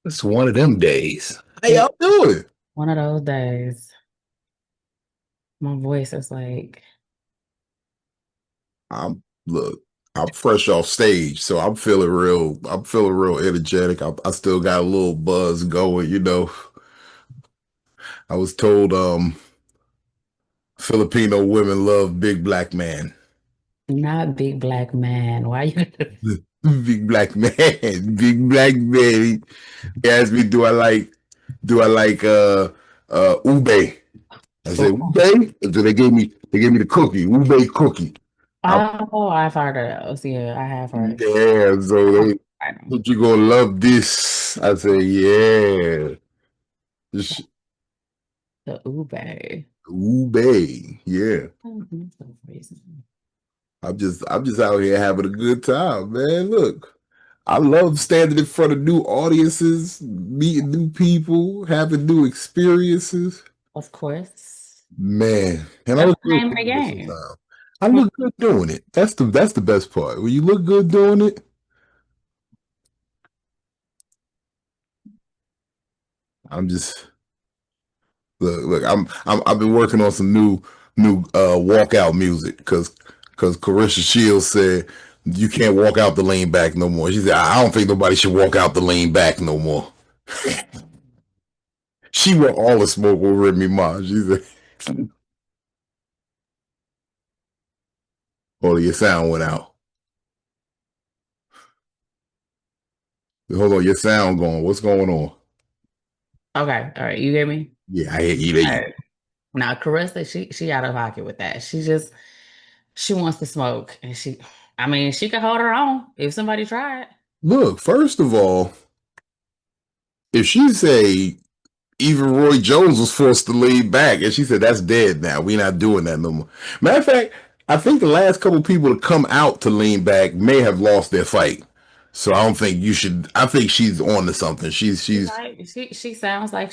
It's one of them days. How It y'all doing? one of those days. My voice is like, I'm look. I'm fresh off stage, so I'm feeling real. I'm feeling real energetic. I still got a little buzz going. I was told Filipino women love big black man. not big black man. Why you? Big black man, big black man. He asked me, do I like ube? I said ube. So they gave me the cookie, ube cookie. I, Oh, I've heard of those. Yeah, I have heard of yeah, so those. they I know. think you gonna love this. I said, yeah. Sh- The ube. Ube. Yeah. Mhm, for some reason. I'm just out here having a good time, man. Look. I love standing in front of new audiences, meeting new people, having new experiences. Of course. Man, and I That's look the good name of the doing it game. sometimes. I look good doing it. That's the best part. When you look good doing it, I'm just look. I've been working on some new walkout music because Carissa Shields said you can't walk out the lean back no more. She said I don't think nobody should walk out the lean back no more. She want all the smoke with Remy Ma. She said, "Oh, your sound went out. Hold on, your sound going. What's going on?" Okay, all right. You get me? Yeah, I hear you. There All you. right. Now, Carissa, she out of pocket with that. She wants to smoke, and I mean, she could hold her own if somebody tried. Look, first of all, if she say even Roy Jones was forced to lean back, and she said that's dead now. We not doing that no more. Matter of fact, I think the last couple people to come out to lean back may have lost their fight. So I don't think you should. I think she's on to something. She's. She sounds like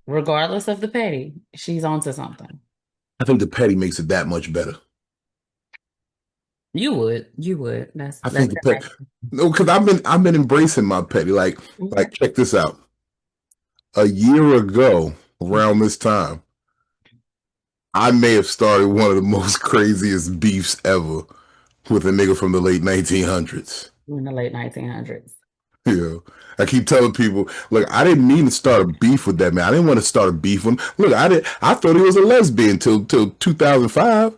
regardless of the petty, she's onto something. I think the petty makes it that much better. You would. I That's think the petty. No, because I've been embracing my petty. Like okay. check this out. A year ago, around this time, I may have started one of the most craziest beefs ever with a nigga from the late 1900s. In the late 1900s. You know, I keep telling people, look, I didn't mean to start a beef with that man. I didn't want to start a beef with him. Look, I did. I thought he was a lesbian till 2005.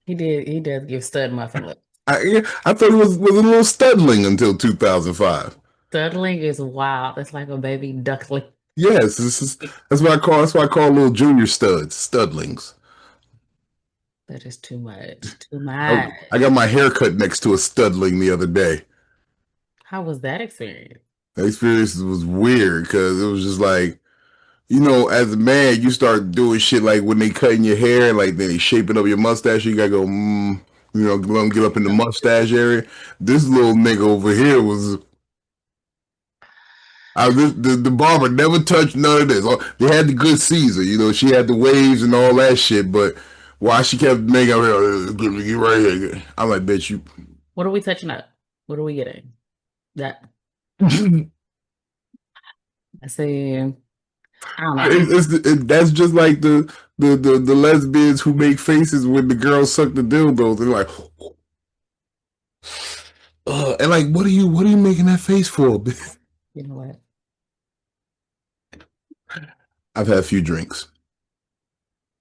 He does give stud muffin lip. I thought he was a little studling until 2005. Studling is wild. It's like a baby duckling. Yes, that's why I call little junior studs studlings. That is too much. Too I, much. I got my hair cut next to a studling the other day. How was that experience? The experience was weird because it was just like, as a man, you start doing shit like when they cutting your hair, like then they shaping up your mustache, you gotta go, let them get up in the mustache area. This little nigga over here was, the barber never touched none of this. They had the good Caesar, she had the waves and all that shit, but why she kept making her, get right here. I'm like, bitch, you. What are we touching up? What are we getting? That I see. I don't know. That's just like the lesbians who make faces when the girls suck the dildos. They're like, and like, what are you making that face for? You know what? I've had a few drinks.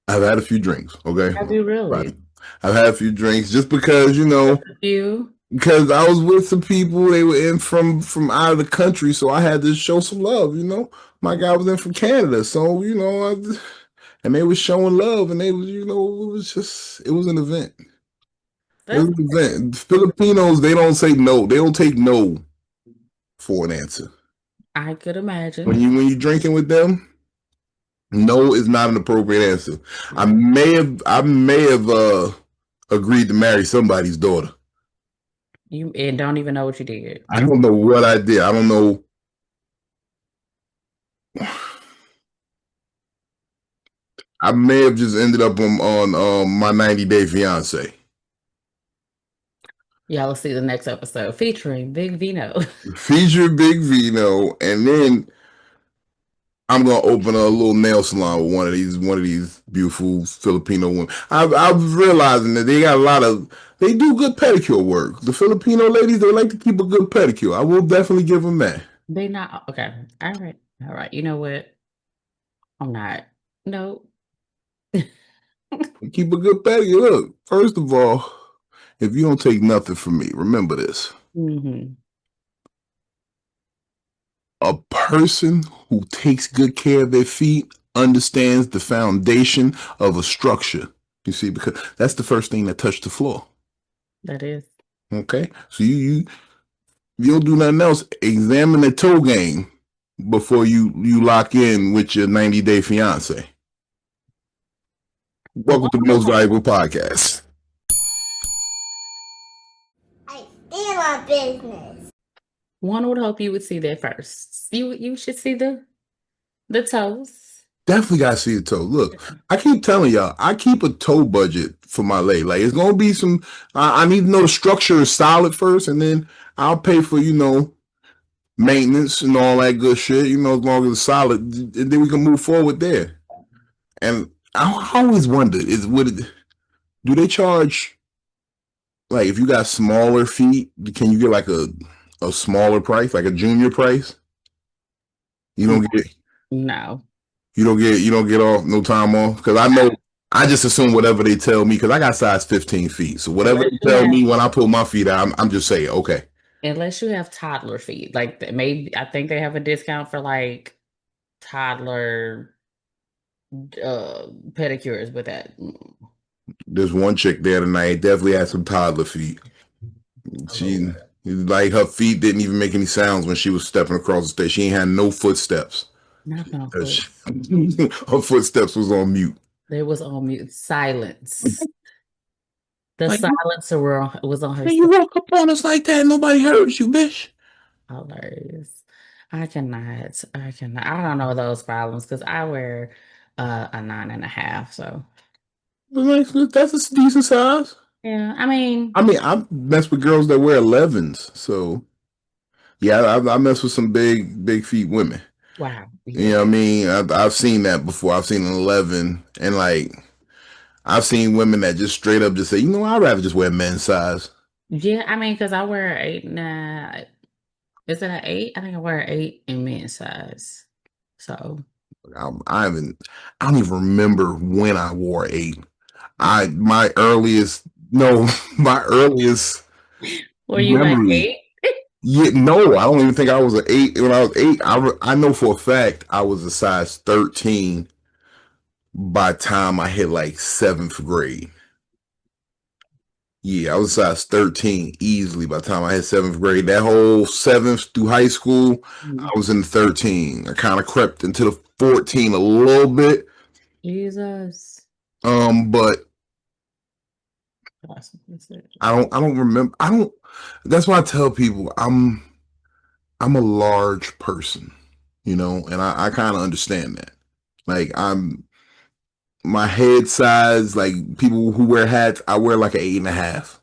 I've had a few drinks. Okay, I do right. really. I've had a few drinks just because Just a few. because I was with some people. They were in from out of the country, so I had to show some love. My guy was in from Canada, so and they was showing love, and they was it was an event. It was That's an event. Filipinos, they don't say no. They don't take no for an answer. I could When imagine. you drinking with them, no is not an appropriate answer. I No. may have agreed to marry somebody's daughter. You and don't even know what you did. I don't know what I did. I don't know. I may have just ended up on my 90 Day Fiance. Y'all will see the next episode featuring Big Vino. Feature Big Vino, and then I'm gonna open a little nail salon with one of these beautiful Filipino women. I'm realizing that they got a lot of they do good pedicure work. The Filipino ladies, they like to keep a good pedicure. I will definitely give them that. They not okay. All right. All right. You know what? I'm not. No. Keep a good pedicure. Look, first of all, if you don't take nothing from me, remember this: Hmm. a person who takes good care of their feet understands the foundation of a structure. You see, because that's the first thing that touched the floor. That is. Okay, so you don't do nothing else. Examine the toe game before you lock in with your 90-day fiance. Welcome One to the would Most hope, Valuable Podcast. I stand on business. one would hope you would see that first. You should see the toes. Definitely gotta see the toe. Look, I keep telling y'all, I keep a toe budget for my lady. Like it's gonna be some. I need to know the structure is solid first, and then I'll pay for maintenance and all that good shit. As long as it's solid, and then we can move forward there. And I always wonder do they charge like if you got smaller feet, can you get like a smaller price, like a junior price? You don't get No. you don't get off no time off because I know I just assume whatever they tell me because I got size 15 feet. So whatever Unless they you tell have me when I pull my feet out, I'm just saying okay. unless you have toddler feet. Like maybe I think they have a discount for like toddler pedicures with that. There's one chick there tonight definitely had some toddler feet. Oh, She Lord. like her feet didn't even make any sounds when she was stepping across the stage. She ain't had no footsteps. Not no foot. Her footsteps was on mute. There was on mute silence. The Like, silencer was on her man, you walk up on us like that, nobody heard you, bitch. hilarious. I cannot. I cannot. I don't know those problems because I wear a 9.5. So That's a decent size. yeah, I mean, I mean, I mess with girls that wear 11s, so yeah, I mess with some big feet women. wow. You Yeah. know what I mean? I've seen that before. I've seen an 11, and like I've seen women that just straight up just say, I'd rather just wear men's size. Yeah, I mean, because I wear 8.9. Is it an 8? I think I wear an 8 in men's size. So I don't even remember when I wore 8. My earliest no, my earliest were you an memory. 8? Yeah, no, I don't even think I was an 8 when I was 8. I know for a fact I was a size 13 by the time I hit like 7th grade. Yeah, I was a size 13 easily by the time I hit 7th grade. That whole 7th through high school, I was in 13. I kind of crept into the 14 a little bit. Jesus. But I don't remember. That's why I tell people I'm a large person, and I kind of understand that. Like my head size, like people who wear hats, I wear like an 8.5.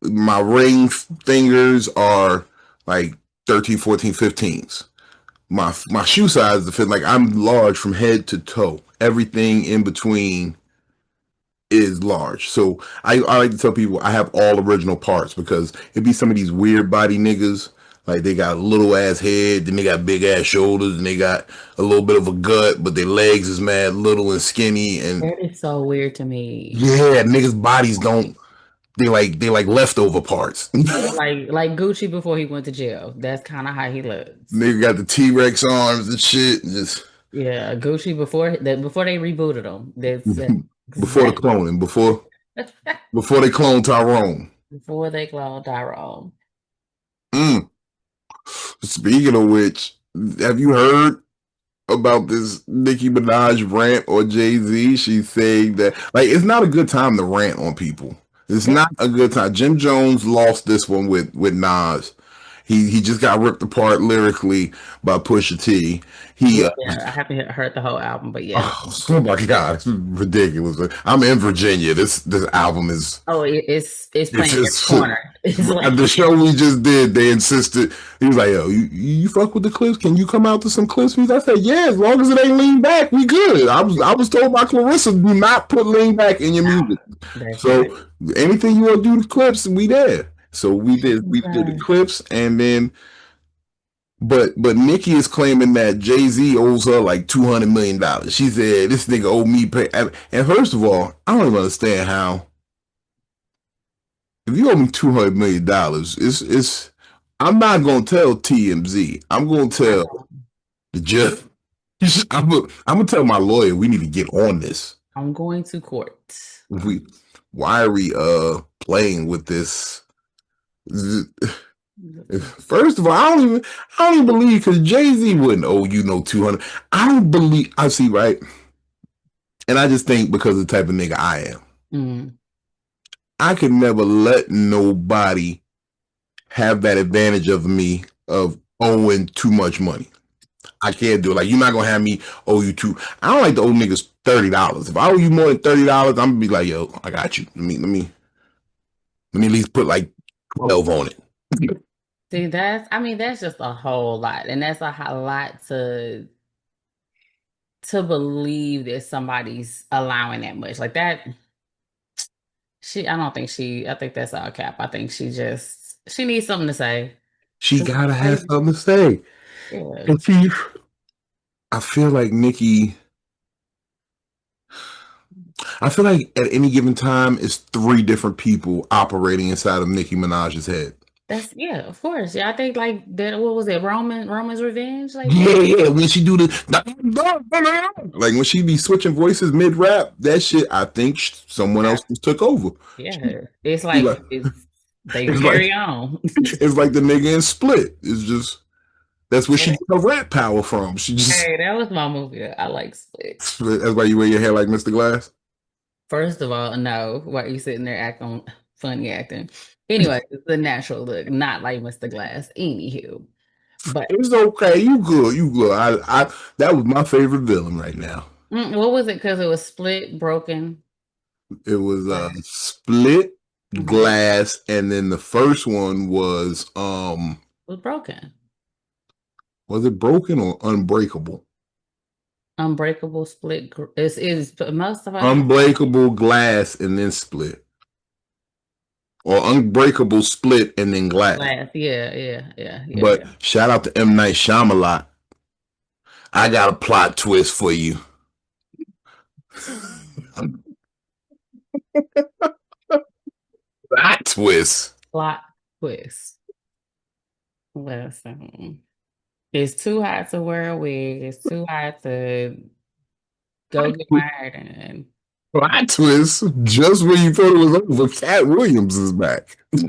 My ring fingers are like 13, 14, 15s. My shoe size, the fit, like I'm large from head to toe. Everything in between is large. So I like to tell people I have all original parts because it'd be some of these weird body niggas. Like they got a little ass head, then they got big ass shoulders, and they got a little bit of a gut, but their legs is mad little and skinny. And That is so weird to me. yeah, niggas' bodies don't. They like leftover parts. Yeah, like Gucci before he went to jail. That's kind of how he looks. Nigga got the T-Rex arms and shit. Just Yeah, Gucci before they rebooted him. That's before the exactly cloning, before they cloned Tyrone. before they cloned Tyrone. Mm. Speaking of which, have you heard about this Nicki Minaj rant or Jay-Z? She's saying that like it's not a good time to rant on people. It's That not a good time. Jim Jones lost this one with Nas, He just got ripped apart lyrically by Pusha T. He Yeah, I haven't heard the whole album, but yeah. oh my god, it's ridiculous. I'm in Virginia. This album is Oh, it's it's playing every just corner. It's like the show we just did. They insisted. He was like, "Yo, you fuck with the clips? Can you come out to some clips?" I said, "Yeah, as long as it ain't lean back, we good." I was told by Clarissa, do not put lean back in your music. that's So right. anything you want to do the clips, we there. So we did the clips, and then but Nicki is claiming that Jay-Z owes her like $200 million. She said this nigga owe me pay. And first of all, I don't even understand how. If you owe me $200 million, it's. I'm not gonna tell TMZ. I'm gonna tell the judge. I'm gonna tell my lawyer we need to get on this. I'm going to court. Why are we playing with this? First of all, I don't even believe, because Jay-Z wouldn't owe you no 200. I don't believe. I see, right? And I just think because of the type of nigga I am, I could never let nobody have that advantage of me of owing too much money. I can't do it. Like, you're not gonna have me owe you two. I don't like to owe niggas $30. If I owe you more than $30, I'm gonna be like, yo, I got you. Let me at least put like 12 on it. See, that's just a whole lot, and that's a lot to believe that somebody's allowing that much like that. I think that's all cap. I think she needs something to say. She gotta have something to say. Yeah. And see, I feel like at any given time, it's 3 different people operating inside of Nicki Minaj's head. Of course. Yeah, I think like that. What was it? Roman's Revenge? Like yeah. When she do like when she be switching voices mid rap, that shit, I think someone else just took over. Yeah, it's like they carry on. It's like the nigga in Split. It's just that's where she got her rap power from. She just hey, that was my movie. I like Split. That's why you wear your hair like Mr. Glass. First of all, no. Why are you sitting there acting funny acting? Anyway, it's the natural look, not like Mr. Glass. Anywho, but it's okay. You good. I that was my favorite villain right now. What was it? Because it was Split, Broken. It was Split, Glass, and then the first one was Broken. Was it Broken or Unbreakable? Unbreakable, Split. Is most of Unbreakable, Glass, and then Split. Or Unbreakable, Split, and then Glass. Yeah. But shout out to M. Night Shyamalan. I got a plot twist for you. Plot twist. Listen, it's too hot to wear a wig. It's too hot to go get my hair done. Plot twist. Just when you thought it was over, Cat Williams is back. Do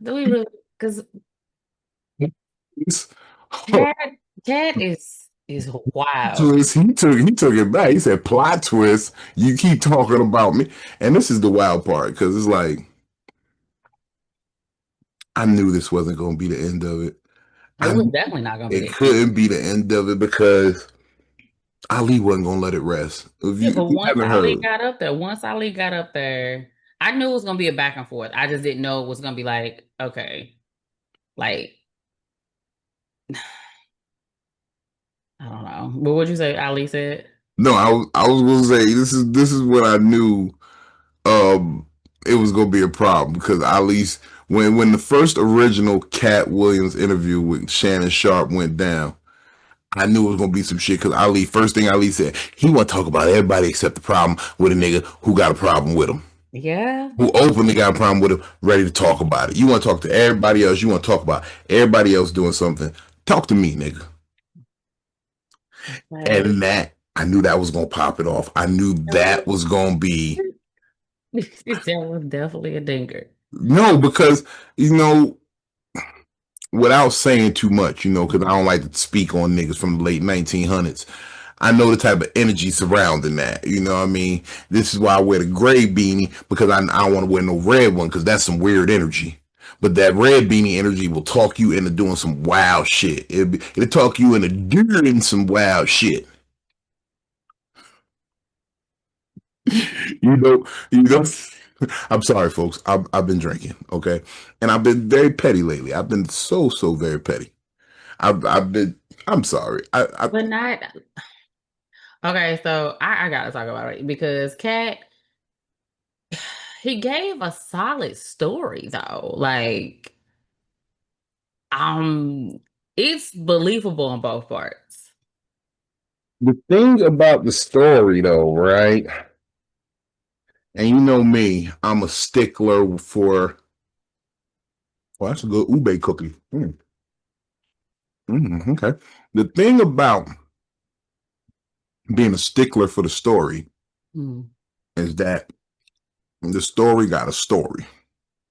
we really? Because Cat is wild. He took it back. He said, "Plot twist. You keep talking about me," and this is the wild part, because it's like I knew this wasn't going to be the end of it. It was definitely not going to be. It couldn't be the end of it because Ali wasn't going to let it rest. But once Ali got up there, I knew it was going to be a back and forth. I just didn't know it was going to be like, okay, like, I don't know. But what'd you say Ali said? No, I was going to say, this is what I knew it was going to be a problem, because Ali's, when the first original Cat Williams interview with Shannon Sharp went down, I knew it was going to be some shit, because first thing Ali said, he want to talk about everybody except the problem with a nigga who got a problem with him. Yeah. Who openly got a problem with him, ready to talk about it. You want to talk to everybody else. You want to talk about everybody else doing something. Talk to me, nigga. Right. And that, I knew that was going to pop it off. I knew that was going to be. That was definitely a dinger. No, because, without saying too much, because I don't like to speak on niggas from the late 1900s. I know the type of energy surrounding that. You know what I mean? This is why I wear the gray beanie, because I don't want to wear no red one, because that's some weird energy. But that red beanie energy will talk you into doing some wild shit. It'll talk you into doing some wild shit. You know. I'm sorry, folks. I've been drinking, okay, and I've been very petty lately. I've been so very petty. I've been. I'm sorry. But not okay. So I gotta talk about it because Cat, he gave a solid story though. Like, it's believable on both parts. The thing about the story, though, right? And you know me, I'm a stickler for. Well, that's a good ube cookie. Okay. The thing about being a stickler for the story Mm. is that the story got a story.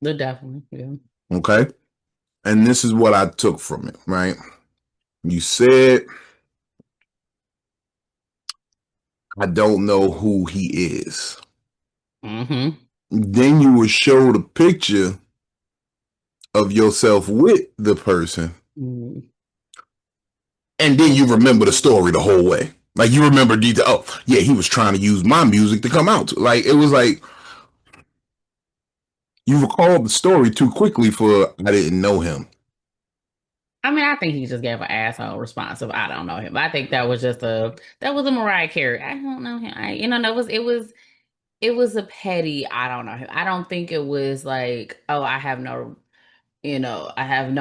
Definitely, yeah. Okay. And this is what I took from it, right? You said, I don't know who he is. Mm-hmm. Then you would show the picture of yourself with the person. Mm. And then you remember the story the whole way. Like you remember detail. Oh, yeah, he was trying to use my music to come out. Like it was like you recalled the story too quickly for I didn't know him. I mean, I think he just gave an asshole response of I don't know him. I think that was a Mariah Carey. I don't know him. It was a petty I don't know him. I don't think it was like, oh, I have no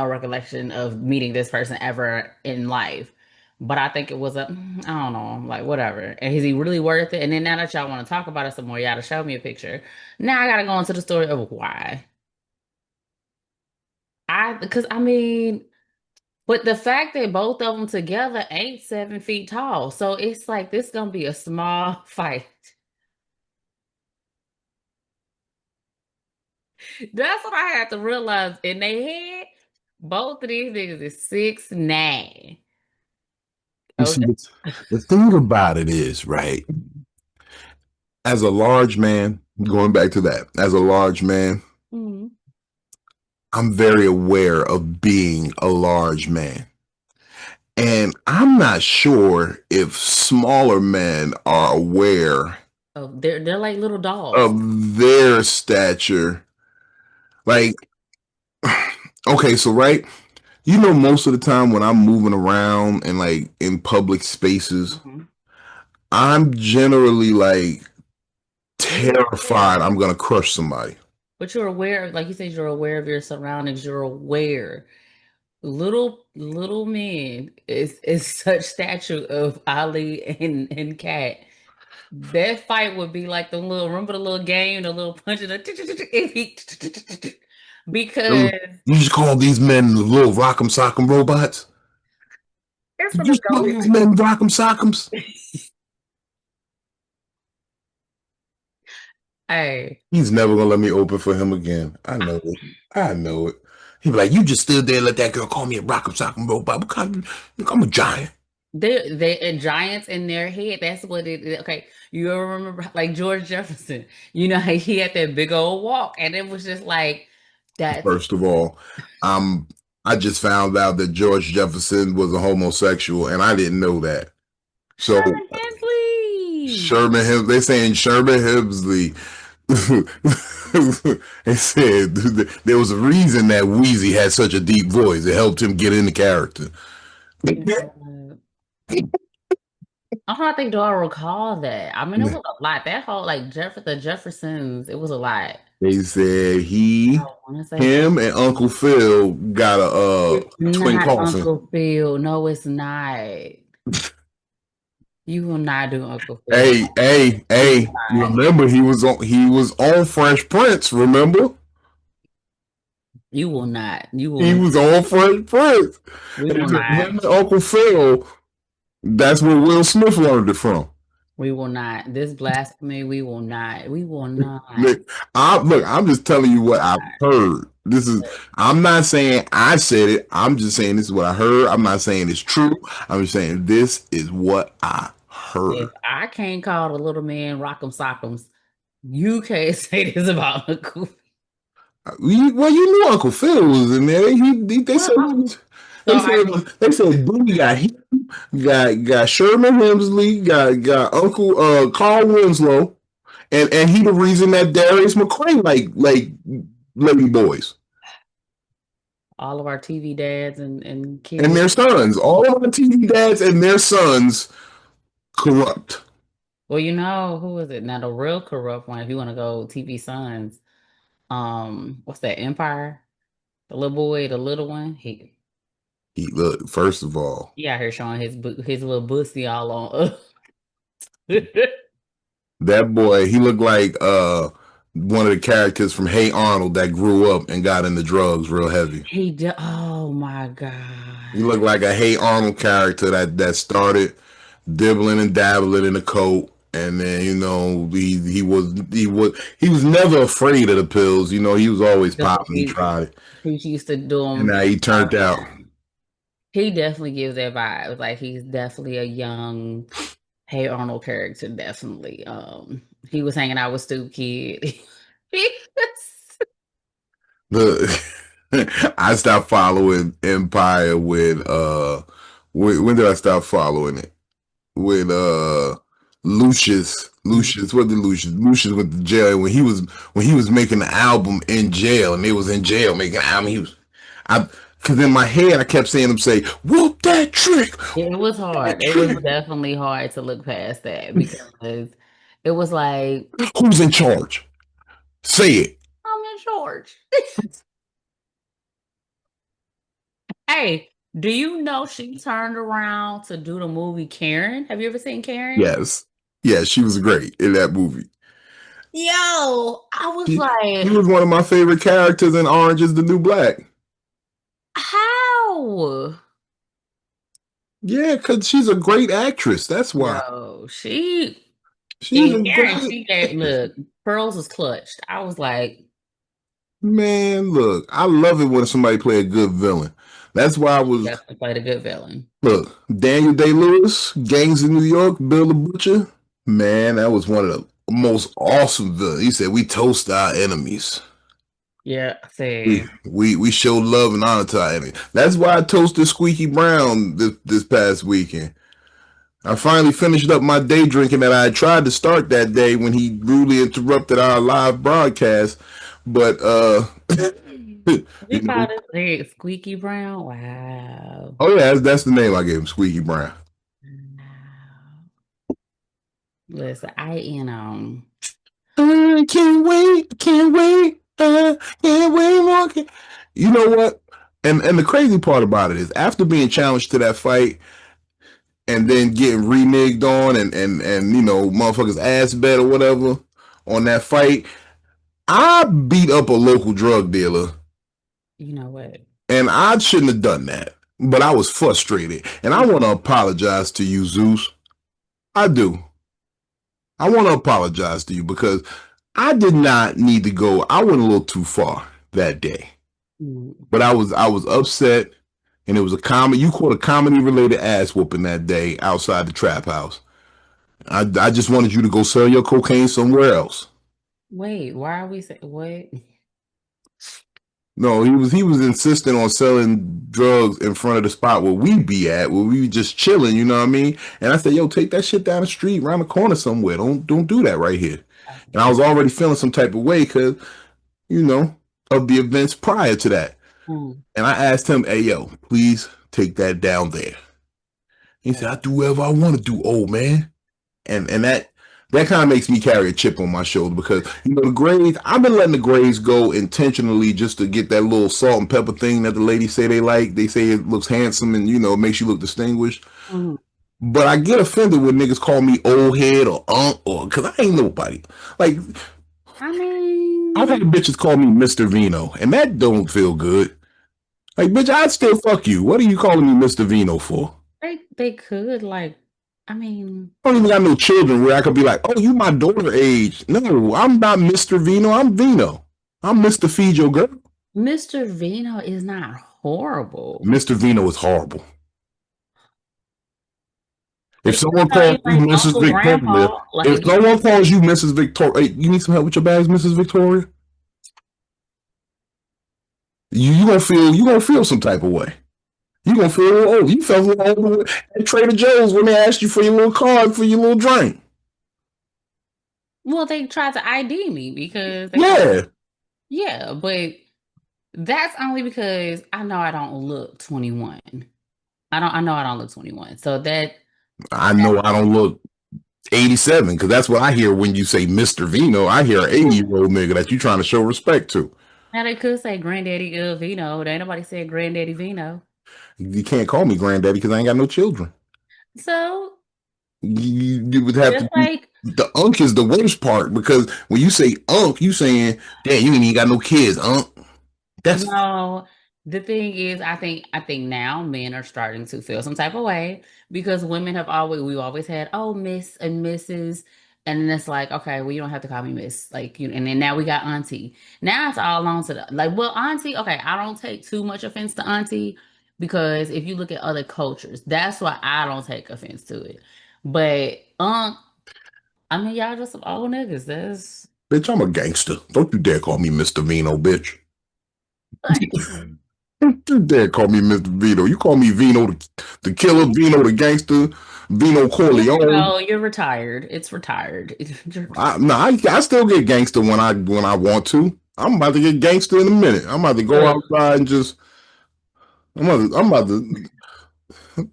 recollection of meeting this person ever in life. But I think it was I don't know, like whatever. And is he really worth it? And then now that y'all want to talk about it some more, y'all to show me a picture. Now I gotta go into the story of why. Because I mean, but the fact that both of them together ain't 7 feet tall. So it's like this gonna be a small fight. That's what I had to realize in their head. Both of these niggas is 6'9". You see, Okay. the thing about it is, right? As a large man, going back to that, as a large man, Mm-hmm. I'm very aware of being a large man. And I'm not sure if smaller men are aware Oh, they're like little dolls. of their stature. Like, okay, so right, you know, most of the time when I'm moving around and like in public spaces, Mm-hmm. I'm generally like But you're terrified aware. I'm gonna crush somebody. But you're aware, like you said, you're aware of your surroundings. You're aware. Little men is such statue of Ali and Cat. That fight would be like the little remember the little game, the little punch of the because You just call these men little rock'em sock'em robots? it's Did you gonna just call go. these men rock'em sock'ems? Hey, He's never gonna let me open for him again. I know it. I know it. He'd be like, "You just stood there and let that girl call me a rock'em sock'em robot. I'm a giant." they giants in their head. That's what it is. Okay, you ever remember like George Jefferson? You know how he had that big old walk, and it was just like that's First of all, um, I just found out that George Jefferson was a homosexual, and I didn't know that. So Sherman Hemsley. They saying Sherman Hemsley. They said there was a reason that Wheezy had such a deep voice. It helped him get into character. I think do I recall that. I mean, it was a lot. That whole like the Jeffersons, it was a lot. They said I want to say him, and Uncle Phil got a it's twin not coffin. Uncle Phil. No, it's not. You will not do Uncle Phil. Hey! Remember, he was on Fresh Prince. Remember, You will not. You will he not. was on Fresh Prince. We And will him not. and Uncle Phil. That's where Will Smith learned it from. We will not. This blasphemy, we will not. We will not. Look, I'm just telling you what I've heard. I'm not saying I said it. I'm just saying this is what I heard. I'm not saying it's true. I'm just saying this is what I Her. If I can't call the little man Rock'em Sock'ems, you can't say this about Uncle. Well, you knew Uncle Phil was in there. They Well, said so I they said Boogie got him, got Sherman Hemsley, got Uncle Carl Winslow, and he the reason that Darius McCray like lady boys all of our TV dads and and kids. their sons. All of the TV dads and their sons corrupt. Well, who is it? Now the real corrupt one, if you want to go TV Sons, what's that, Empire? The little boy, the little one, He look first of all. he out here showing his little bussy all on. That boy, he looked like one of the characters from Hey Arnold that grew up and got into drugs real heavy. Oh my He God. looked like a Hey Arnold character that started dibbling and dabbling in the coke, and then he was never afraid of the pills. He was always popping. He He, tried it, he used to do and them. now he turned out. He definitely gives that vibe. Like he's definitely a young Hey Arnold character. Definitely. He was hanging out with Stu Kid. The I stopped following Empire with when did I stop following it? With Lucius. What did Lucius went to jail when he was making the album in jail, and they was in jail making the album. Because in my head I kept seeing him say, "Whoop that trick." It was hard. It was definitely hard to look past that because it was like, Who's in charge? Say it. I'm in charge. Hey, do you know she turned around to do the movie Karen? Have you ever seen Karen? Yes. Yeah, she was great in that movie. Yo, I was She like, was one of my favorite characters in Orange is the New Black. how? Yeah, because she's a great actress. That's why. Yo, She's in a Karen, great she gave, look, pearls was clutched. I was like, man. Look, I love it when somebody play a good villain. That's why I was definitely played a good villain. look, Daniel Day-Lewis, Gangs of New York, Bill the Butcher. Man, that was one of the most awesome villains. He said, "We toast our enemies. Yeah, We see, we show love and honor to our enemies." That's why I toasted Squeaky Brown this past weekend. I finally finished up my day drinking that I had tried to start that day when he rudely interrupted our live broadcast. But we you call know, this Squeaky Brown. Wow. oh yeah, that's the name I gave him, Squeaky Brown. Wow. Listen, I can't wait, can't wait more. You know what? And the crazy part about it is, after being challenged to that fight and then getting reneged on and motherfuckers ass bet or whatever on that fight, I beat up a local drug dealer, you know what? and I shouldn't have done that. But I was frustrated, and I want to apologize to you, Zeus. I do. I want to apologize to you because I did not need to go. I went a little too far that day, Mm. but I was upset, and it was a comedy. You caught a comedy related ass whooping that day outside the trap house. I just wanted you to go sell your cocaine somewhere else. Wait, why are we saying what? No, he was insisting on selling drugs in front of the spot where we be at, where we just chilling. You know what I mean? And I said, "Yo, take that shit down the street, around the corner somewhere. Don't do that right here." And I was already feeling some type of way because of the events prior to that. Mm. And I asked him, "Hey, yo, please take that down there." He said, "I do whatever I want to do, old man." And that kind of makes me carry a chip on my shoulder because the grades. I've been letting the grades go intentionally just to get that little salt and pepper thing that the ladies say they like. They say it looks handsome and it makes you look distinguished. Mm. But I get offended when niggas call me old head or or because I ain't nobody. Like I mean, I've had bitches call me Mr. Vino, and that don't feel good. Like, bitch, I'd still fuck you. What are you calling me Mr. Vino for? they could like, I mean, I don't even got no children where I could be like, "Oh, you my daughter age." No, I'm not Mr. Vino. I'm Vino. I'm Mr. Feed Your Girl. Mr. Vino is not horrible. Mr. Vino is horrible. If someone calls you like Mrs. Uncle Victoria, Grandpa, if like someone calls you Mrs. Victoria, hey, you need some help with your bags, Mrs. Victoria. You gonna feel some type of way. You gonna feel a little old. You felt a little old at Trader Joe's when they asked you for your little card for your little drink. well, they tried to ID me because they thought, Yeah, yeah, but that's only because I know I don't look 21. I know I don't look 21. So I know I don't look 87 because that's what I hear when you say Mr. Vino. I hear an 80-year-old nigga that you trying to show respect to. now they could say Granddaddy Vino, but ain't nobody said Granddaddy Vino. You can't call me granddaddy because I ain't got no children. So You would have just to be. like The unk is the worst part because when you say unk, you saying, damn, you ain't even got no kids, unk. That's no, the thing is, I think now men are starting to feel some type of way because women have always we've always had Miss and Mrs. And then it's like, okay, well, you don't have to call me Miss. Like you and then now we got Auntie. Now it's all on to the like, well, Auntie, okay, I don't take too much offense to Auntie because if you look at other cultures, that's why I don't take offense to it. But I mean, y'all just some old niggas. That's bitch. I'm a gangster. Don't you dare call me Mr. Vino, bitch. like, Don't you dare call me Mr. Vino. You call me Vino, the killer, Vino, the gangster, Vino Corleone. no, you're retired. It's retired. I still get gangster when I want to. I'm about to get gangster in a minute. I'm about to go outside and just. I'm about to. I'm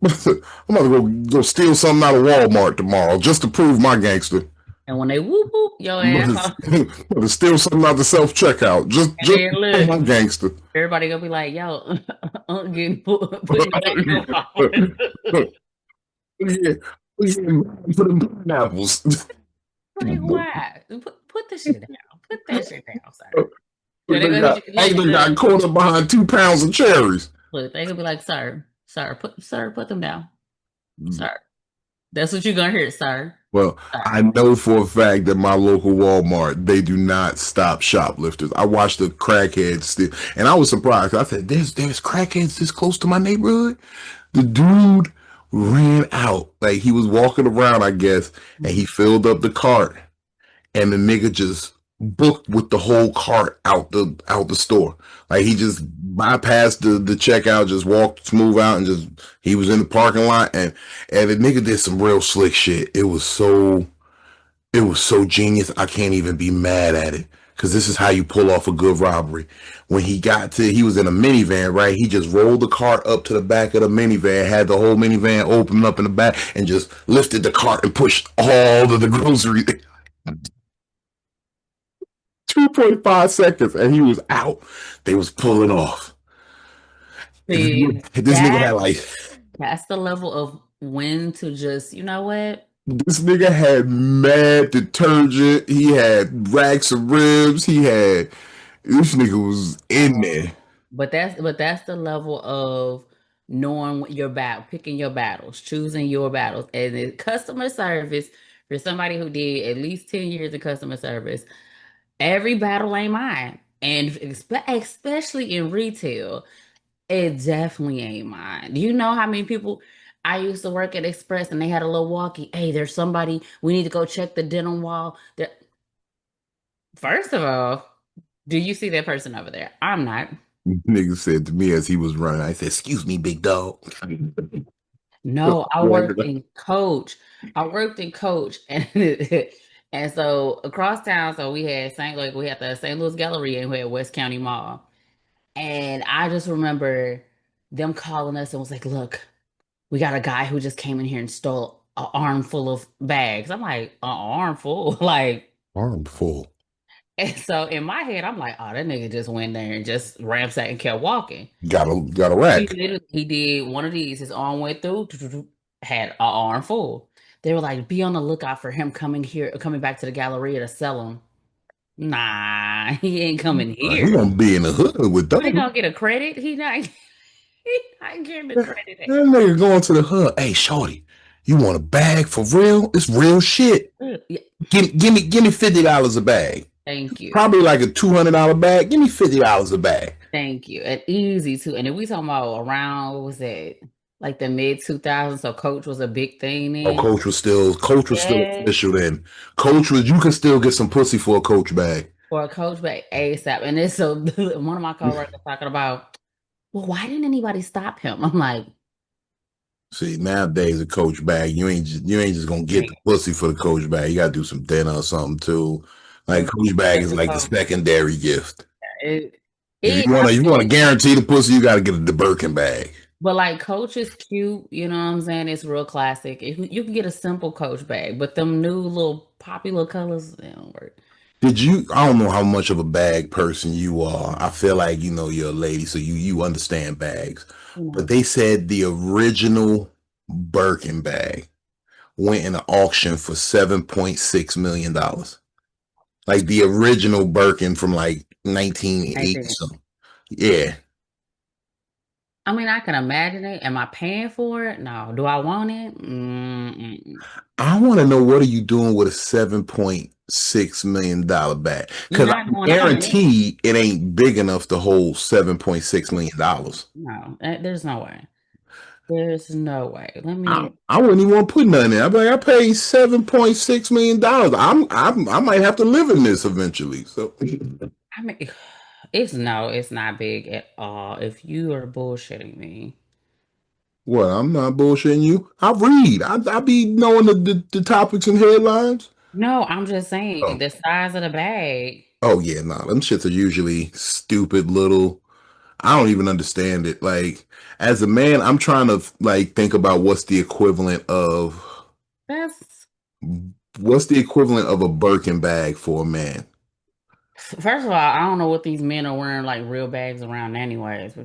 about to go steal something out of Walmart tomorrow just to prove my gangster. And when they whoop whoop your I'm ass about off, to steal something out the self checkout just and to then prove look, my gangster. everybody gonna be like, "Yo, getting put his back on." Yeah, for the pineapples. Like, why? Put the shit down. Put that shit down, sir. They They're gonna hit you. got caught up behind 2 pounds of cherries. Look, they gonna be like, sir, put them down, sir. That's what you're gonna hear, sir. Well, Sir. I know for a fact that my local Walmart, they do not stop shoplifters. I watched the crackheads steal, and I was surprised. I said, there's crackheads this close to my neighborhood? The dude ran out. Like he was walking around, I guess, and he filled up the cart, and the nigga just booked with the whole cart out the store. Like he just bypassed the checkout, just walked smooth out, and just he was in the parking lot, and the nigga did some real slick shit. It was so genius. I can't even be mad at it because this is how you pull off a good robbery. When he was in a minivan, right? He just rolled the cart up to the back of the minivan, had the whole minivan open up in the back, and just lifted the cart and pushed all of the groceries. 2.5 seconds, and he was out. They was pulling off. See, This nigga had like. that's the level of when to just, you know what? This nigga had mad detergent. He had racks of ribs. This nigga was in there. But that's the level of knowing your battle, picking your battles, choosing your battles. And the customer service, for somebody who did at least 10 years of customer service, every battle ain't mine. And especially in retail, it definitely ain't mine. Do you know how many people I used to work at Express and they had a little walkie? Hey, there's somebody, we need to go check the denim wall. First of all, do you see that person over there? I'm not. Nigga said to me as he was running, I said, "Excuse me, big dog." No, I worked in Coach. And and so across town, so we had we had the St. Louis Galleria and we had West County Mall. And I just remember them calling us and was like, look, we got a guy who just came in here and stole an armful of bags. I'm like, an armful? Like, Armful. and so in my head, I'm like, oh, that nigga just went there and just ransacked and kept walking. Got a rack. He did one of these. His arm went through, had an arm full. They were like, be on the lookout for him coming back to the Galleria to sell them. Nah, he ain't coming here. He gonna be in the hood with them. He gonna get a credit? He not getting the credit. That nigga going to the hood. Hey, shorty, you want a bag for real? It's real shit. Give me $50 a bag. Thank you. Probably like a $200 bag. Give me $50 a bag. Thank you. And easy too. And if we talking about around, what was that? like the mid 2000s. So Coach was a big thing Oh, then. Coach was still Yes. official then. Coach was, you can still get some pussy for a Coach bag. For a Coach back ASAP. And it's so one of my coworkers talking about, well, why didn't anybody stop him? I'm like, See, nowadays a Coach bag, you ain't just gonna get the pussy for the Coach bag. You gotta do some dinner or something too. Like Coach bag is like the secondary gift. It, If it, you wanna guarantee the pussy, you gotta get the Birkin bag. but like Coach is cute, you know what I'm saying? It's real classic. You can get a simple Coach bag, but them new little poppy little colors, they don't work. Did you? I don't know how much of a bag person you are. I feel like you're a lady, so you understand bags. You But know, they said the original Birkin bag went in an auction for $7.6 million. Like the original Birkin from like I 1980 think. something. Yeah, I mean, I can imagine it. Am I paying for it? No. Do I want it? Mm-mm. I want to know what are you doing with a $7.6 million bag? You're Because I not going to own it. guarantee it ain't big enough to hold $7.6 million. No, there's no way. There's no way. Let I, me. I wouldn't even want to put nothing in. I'd be like, I paid $7.6 million. I might have to live in this eventually. So, I mean, it's not big at all. If you are bullshitting me. what? I'm not bullshitting you. I read. I be knowing the topics and headlines. No, I'm just saying Oh, the size of the bag. oh yeah, nah. Them shits are usually stupid little. I don't even understand it. Like as a man, I'm trying to like think about That's what's the equivalent of a Birkin bag for a man. first of all, I don't know what these men are wearing like real bags around anyways.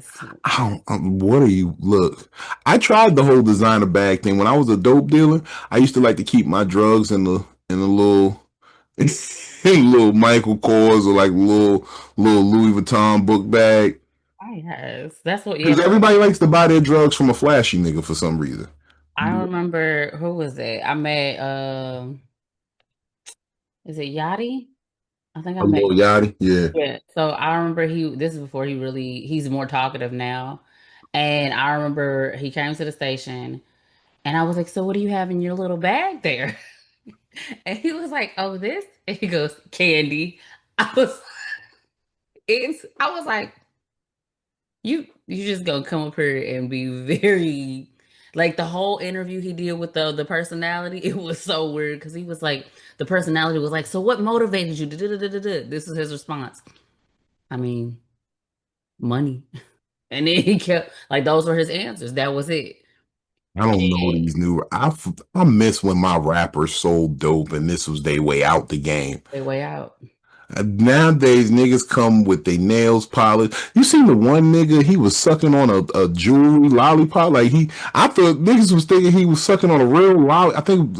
I don't, what are you? Look, I tried the whole designer bag thing when I was a dope dealer. I used to like to keep my drugs in the little in little Michael Kors or like little Louis Vuitton book bag I guess that's what. Yeah, because everybody likes to buy their drugs from a flashy nigga for some reason. I remember who was it? I met. Is it Yachty? I think I A met. little yachty, yeah. Yeah. So I remember this is before he's more talkative now. And I remember he came to the station and I was like, so what do you have in your little bag there? And he was like, oh, this? And he goes, candy. I was I was like, you just gonna come up here and be very like the whole interview he did with the personality, it was so weird because he was like the personality was like, so what motivated you? Da-da-da-da-da-da. This is his response. I mean, money. And then he kept like those were his answers. That was it. I don't know And these new. I miss when my rappers sold dope and this was their way out the game. they way out. Nowadays, niggas come with their nails polished. You seen the one nigga? He was sucking on a jewelry lollipop. Like I thought niggas was thinking he was sucking on a real lollipop. I think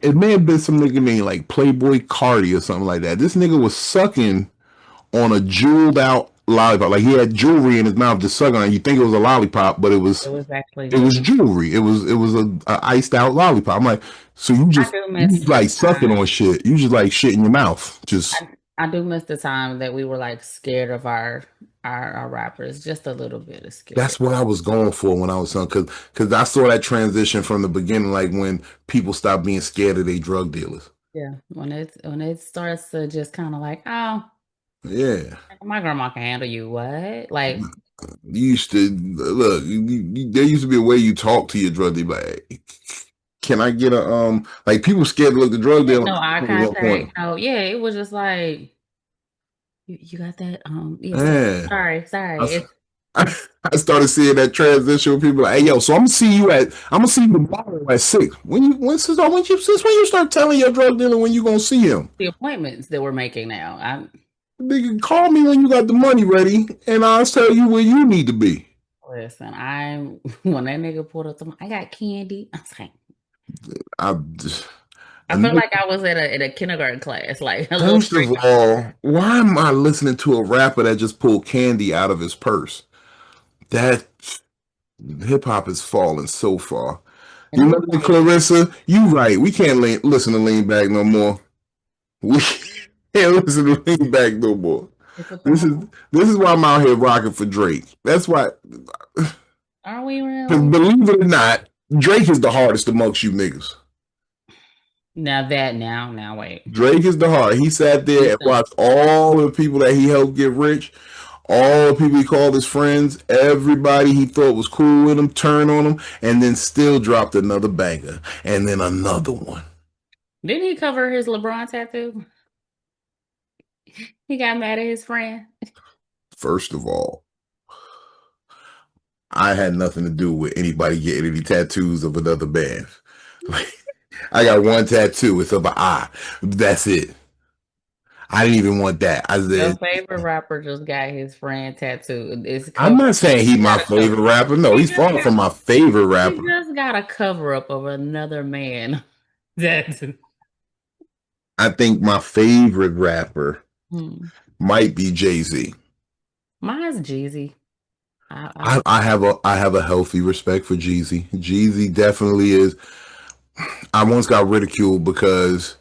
it may have been some nigga named like Playboy Cardi or something like that. This nigga was sucking on a jeweled out lollipop. Like he had jewelry in his mouth just sucking on it. You think it was a lollipop, but It was actually it was June. jewelry. It was a iced out lollipop. I'm like, so I do you miss just the like sucking time. on shit. You just like shit in your mouth. Just I do miss the time that we were like scared of our rappers, just a little bit of scared. that's what I was going for when I was young, cause I saw that transition from the beginning, like when people stopped being scared of their drug dealers. Yeah, when it starts to just kind of like, oh, Yeah, my grandma can handle you. What? Like, you used to look. There used to be a way you talk to your drug dealer. Like, can I get a like people scared to look the drug dealer? no eye At one contact. point. No, yeah, it was just like, you got that? Yeah, Yeah. sorry. I, I started seeing that transition with people like, hey yo, so I'm gonna see you tomorrow at 6. Since when you start telling your drug dealer when you gonna see him? The appointments that we're making now. Nigga, call me when you got the money ready, and I'll tell you where you need to be. Listen, I'm when that nigga pulled up to me, I got candy. I was like, I, I felt like I was at a kindergarten class, like a little first street. of all, why am I listening to a rapper that just pulled candy out of his purse? That hip hop has fallen so far. And You it was remember like, Clarissa? You right. We can't listen to Lean Back no more. We can't listen to Lean Back no more. it's a This is problem. this is why I'm out here rocking for Drake. That's why Are we Because really? believe it or not, Drake is the hardest amongst you niggas. Now wait. Drake is the hard. He sat there Please and don't. watched all the people that he helped get rich, all the people he called his friends, everybody he thought was cool with him, turn on him, and then still dropped another banger, and then another one. Didn't he cover his LeBron tattoo? He got mad at his friend. First of all, I had nothing to do with anybody getting any tattoos of another band. Like, I got one tattoo. It's of an eye. That's it. I didn't even want that. I Your said, favorite rapper just got his friend tattooed. It's I'm covered. not saying he's He my got a favorite cover. rapper. No, He he's just far got from my favorite he rapper. just got a cover up of another man tattoo. I think my favorite rapper Hmm. might be Jay-Z. Mine's Jeezy. I have a healthy respect for Jeezy. Jeezy definitely is. I once got ridiculed because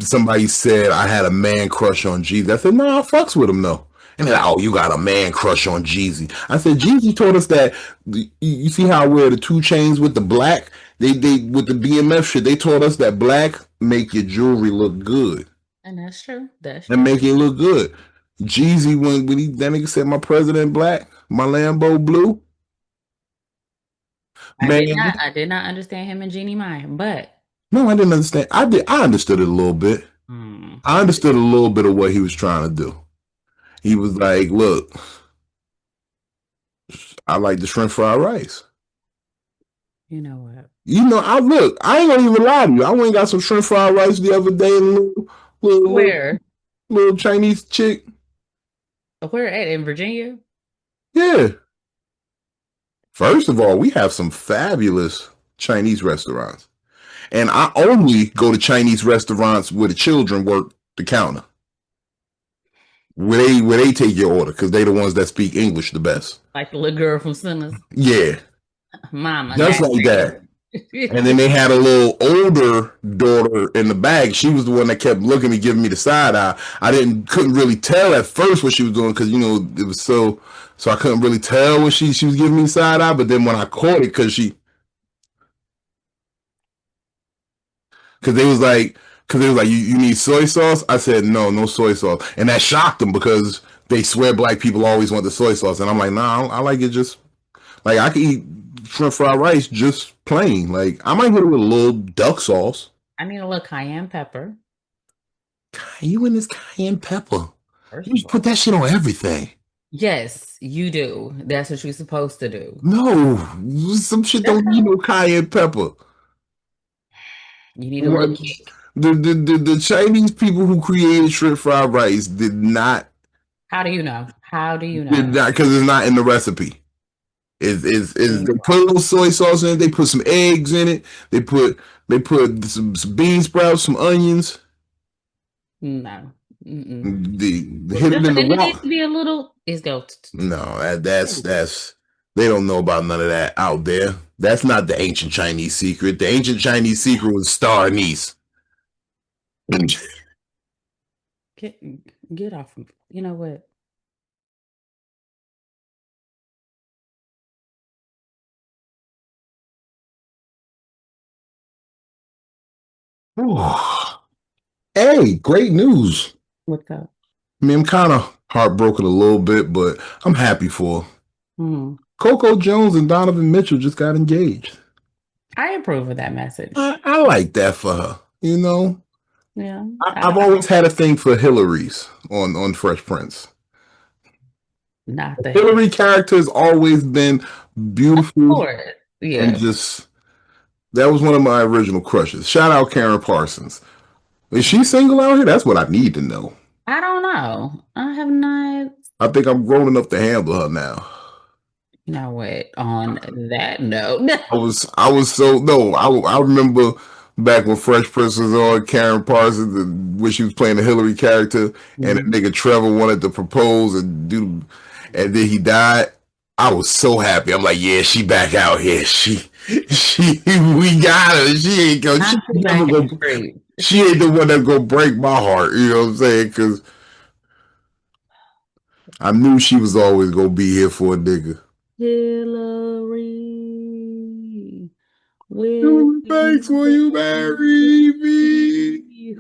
somebody said I had a man crush on Jeezy. I said, no, I fucks with him though. And they're like, oh, you got a man crush on Jeezy. I said, Jeezy told us that you see how I wear the 2 chains with the black? They with the BMF shit, they told us that black make your jewelry look good. And that's true. That's And true. make it look good. Jeezy when he that nigga said my president black, my Lambo blue. Man, I did not understand him and Jeannie Mai, but no, I didn't understand. I understood it a little bit. I okay. understood a little bit of what he was trying to do. He was like, look, I like the shrimp fried rice. You know what? You know, I ain't gonna even lie to you. I went and got some shrimp fried rice the other day, and little, Where? little Chinese chick. Where at in Virginia? Yeah. First of all, we have some fabulous Chinese restaurants. And I only go to Chinese restaurants where the children work the counter. Where they take your order, because they the ones that speak English the best. Like the little girl from Sinners. Yeah. Mama. Just like that. And then they had a little older daughter in the bag. She was the one that kept looking and giving me the side eye. I couldn't really tell at first what she was doing because it was so I couldn't really tell when she was giving me the side eye. But then when I caught it, because they was like you need soy sauce. I said no soy sauce, and that shocked them because they swear black people always want the soy sauce, and I'm like nah, I like it just like I can eat shrimp fried rice just plain. Like I might hit it with a little duck sauce. I need a little cayenne pepper. You and this cayenne pepper. First You of just all. put that shit on everything. Yes, you do. That's what you're supposed to do. No, some shit That's don't need no cayenne pepper. You need a little What kick. the Chinese people who created shrimp fried rice did not How do you know? How do you know? because it's not in the recipe. Is they put a little soy sauce in it, they put some eggs in it, they put some bean sprouts, some onions, No. Mm-mm. the hit it in the Then it needs wok. to be a little. It's go. No, that's they don't know about none of that out there. That's not the ancient Chinese secret. The ancient Chinese secret was star anise. Get off. You know what? Hey, great news. What's up? I mean, I'm kind of heartbroken a little bit, but I'm happy for her. Hmm. Coco Jones and Donovan Mitchell just got engaged. I approve of that message. I like that for her. You know, Yeah. I've always had a thing for Hillary's on Fresh Prince. Not the Hillary character has always been beautiful course. Yeah. and just that was one of my original crushes. Shout out Karen Parsons. Is she single out here? That's what I need to know. I don't know. I have not. I think I'm grown enough to handle her now. You know what? On that note, I was so no. I remember back when Fresh Prince was on Karen Parsons and when she was playing the Hillary character, and the nigga Trevor wanted to propose and then he died. I was so happy. I'm like, yeah, she back out here. We got her. She ain't go. She ain't the one that's gonna break my heart. You know what I'm saying? Because I knew she was always gonna be here for a nigga. Hillary, will Thanks, you will you marry marry me? me?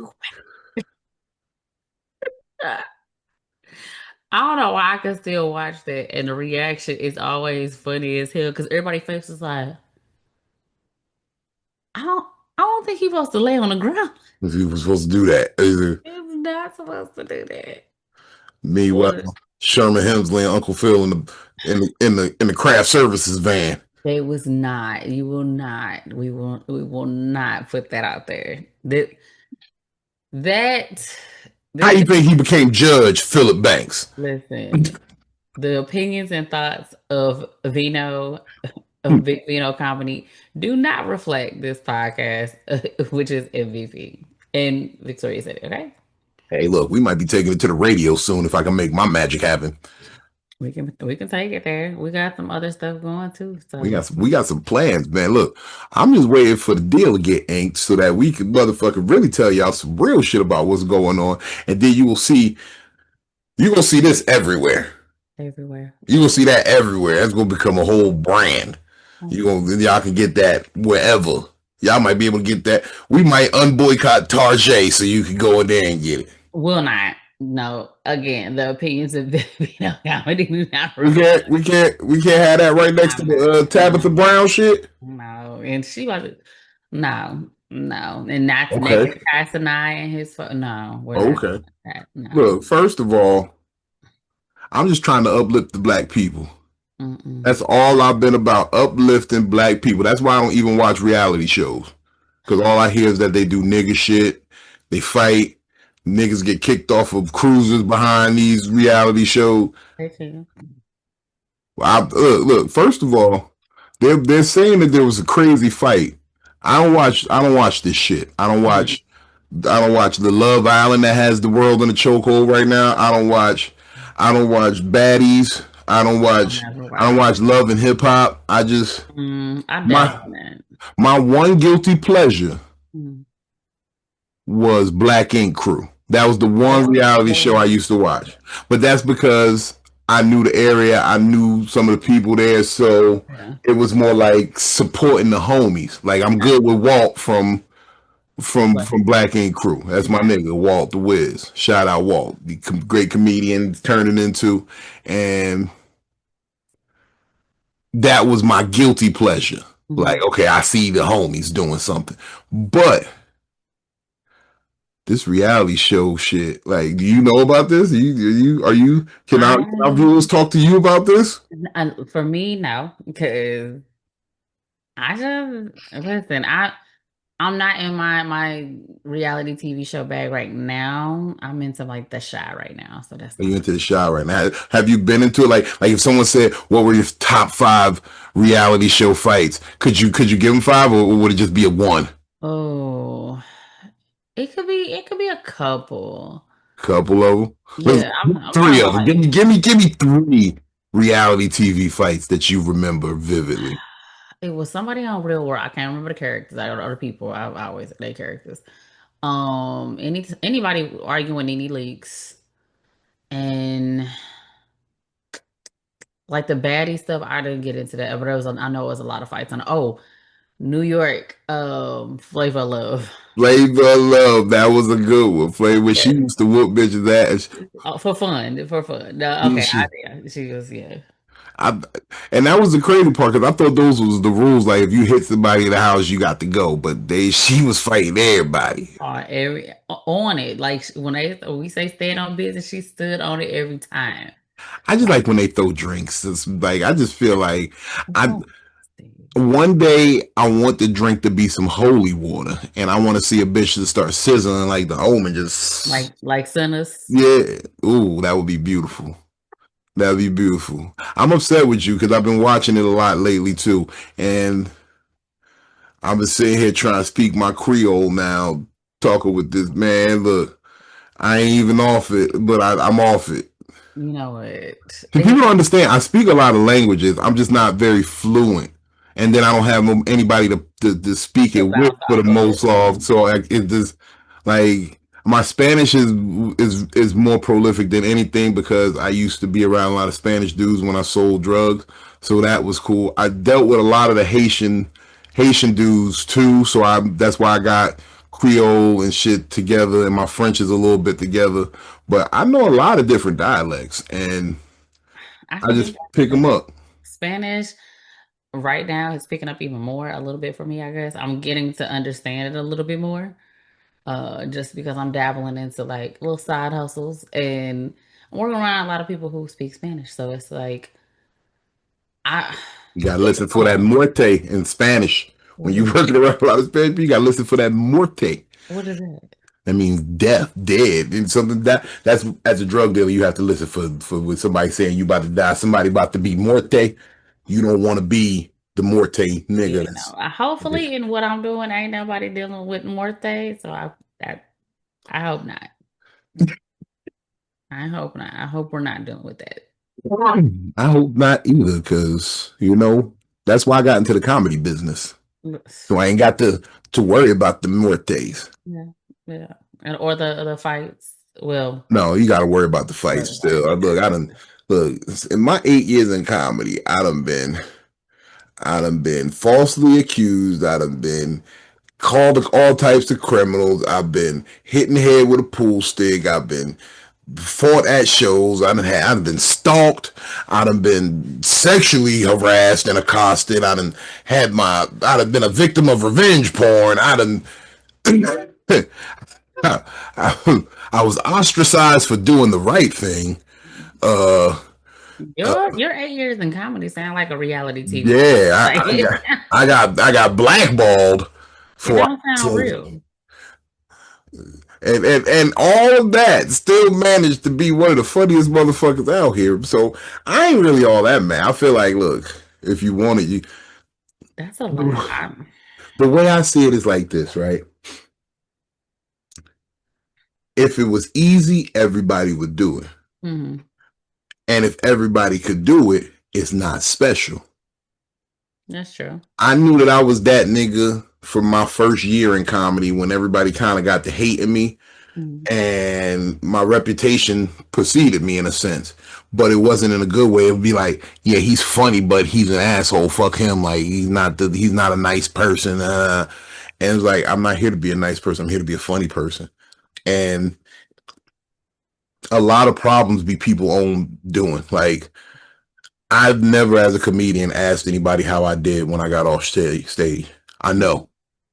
I don't know why I can still watch that, and the reaction is always funny as hell because everybody face is like, I don't, I don't think he's supposed to lay on the ground. If he was supposed to do that. He's not supposed to do that. Meanwhile, But Sherman Hemsley and Uncle Phil in the craft services van. they was not. You will not. We will not put that out there. That How you that think he became Judge Philip Banks? listen, the opinions and thoughts of Vino of Big Vino Company do not reflect this podcast, which is MVP. And Victoria said it, okay? Hey, look, we might be taking it to the radio soon if I can make my magic happen. We can take it there. We got some other stuff going too. So We got some plans, man. Look, I'm just waiting for the deal to get inked so that we can motherfucker really tell y'all some real shit about what's going on, and then you're gonna see this everywhere. everywhere. You're gonna see that everywhere. That's gonna become a whole brand. Y'all can get that wherever. Y'all might be able to get that. We might unboycott Tarjay so you can go in there and get it. Will not. No. Again, the opinions of Vino Comedy do not We can't have that right next to the Tabitha Brown shit. No, and she was no, and that's next Okay. to Casanai and his no, we're not Okay. doing that. No. Look, first of all, I'm just trying to uplift the black people. Mm-mm. That's all I've been about, uplifting black people. That's why I don't even watch reality shows. Because all I hear is that they do nigga shit, they fight, niggas get kicked off of cruises behind these reality shows. Well, look, first of all, they're saying that there was a crazy fight. I don't watch this shit. I don't watch the Love Island that has the world in a chokehold right now. I don't watch Baddies. I don't watch Love and Hip Hop. I my one guilty pleasure Mm. was Black Ink Crew. That was the one reality show I used to watch. But that's because I knew the area, I knew some of the people there, so it was more like supporting the homies. Like I'm good with Walt from Black Ink Crew. That's my nigga, Walt the Wiz. Shout out Walt, the great comedian turning into, and that was my guilty pleasure. Like, okay, I see the homies doing something, but this reality show shit, like, do you know about this? Can our viewers talk to you about this? For me, no, because I just listen. I'm not in my reality TV show bag right now. I'm into like The Shy right now, so that's. Are you into The Shy right now? Have you been into it? Like if someone said, "What were your top 5 reality show fights?" Could you give them 5, or would it just be a 1? Oh, it could be a couple. Couple of them. Yeah, I'm 3 of them. Give me 3 reality TV fights that you remember vividly. It was somebody on Real World. I can't remember the characters. I don't know the people. I always say characters. Anybody arguing any leaks and like the baddie stuff. I didn't get into that, but I know it was a lot of fights on. New York, Flavor Love. Flavor Love, that was a good one. Flavor, she used to whoop bitches' ass. For fun. No, okay, she was and that was the crazy part because I thought those was the rules. Like if you hit somebody in the house, you got to go. But she was fighting everybody. On it. Like when we say stand on business, she stood on it every time. I just like when they throw drinks. It's like I just feel like one day I want the drink to be some holy water, and I want to see a bitch to start sizzling like the omen, just like sinners. Yeah, ooh, that would be beautiful. That'd be beautiful. I'm upset with you because I've been watching it a lot lately too, and I've been sitting here trying to speak my Creole now, talking with this man. Look, I ain't even off it, but I'm off it. You know what? People don't understand. I speak a lot of languages. I'm just not very fluent, and then I don't have anybody to speak it with for the most of. So it just like My Spanish is more prolific than anything because I used to be around a lot of Spanish dudes when I sold drugs, so that was cool. I dealt with a lot of the Haitian dudes too, so that's why I got Creole and shit together, and my French is a little bit together. But I know a lot of different dialects, and I I think just pick them up. Spanish right now is picking up even more a little bit for me, I guess. I'm getting to understand it a little bit more. Just because I'm dabbling into like little side hustles and I'm working around a lot of people who speak Spanish. So it's like I You gotta it's listen for that fun. muerte in Spanish. When What is you're working around a lot of Spanish people, you gotta listen for that muerte. what is that? That means death, dead, and something that's as a drug dealer, you have to listen for with somebody saying you about to die, somebody about to be morte. You don't want to be the morte nigga. You know, hopefully in what I'm doing ain't nobody dealing with Morte. So I hope not. I hope not. I hope we're not dealing with that. I hope not either, because that's why I got into the comedy business. So I ain't got to worry about the mortes. Yeah, yeah. And or the fights. Well, No, you got to worry about the fights still. Look in my 8 years in comedy. I done been falsely accused. I done been called all types of criminals. I've been hit in the head with a pool stick. I've been fought at shows. I've been stalked. I done been sexually harassed and accosted. I done been a victim of revenge porn. I done I was ostracized for doing the right thing. your 8 years in comedy sound like a reality TV show. Yeah, Like I got blackballed it for don't sound real. and all of that still managed to be one of the funniest motherfuckers out here. So I ain't really all that mad. I feel like, look, if you want it, you. That's a lot. The way I see it is like this, right? If it was easy, everybody would do it. Mm-hmm. And if everybody could do it, it's not special. That's true. I knew that I was that nigga for my first year in comedy when everybody kind of got to hating me. Mm-hmm. And my reputation preceded me in a sense, but it wasn't in a good way. It would be like, yeah, he's funny, but he's an asshole. Fuck him. Like he's not a nice person. And it's like, I'm not here to be a nice person. I'm here to be a funny person. And a lot of problems be people own doing. Like I've never, as a comedian, asked anybody how I did when I got off stage. I know.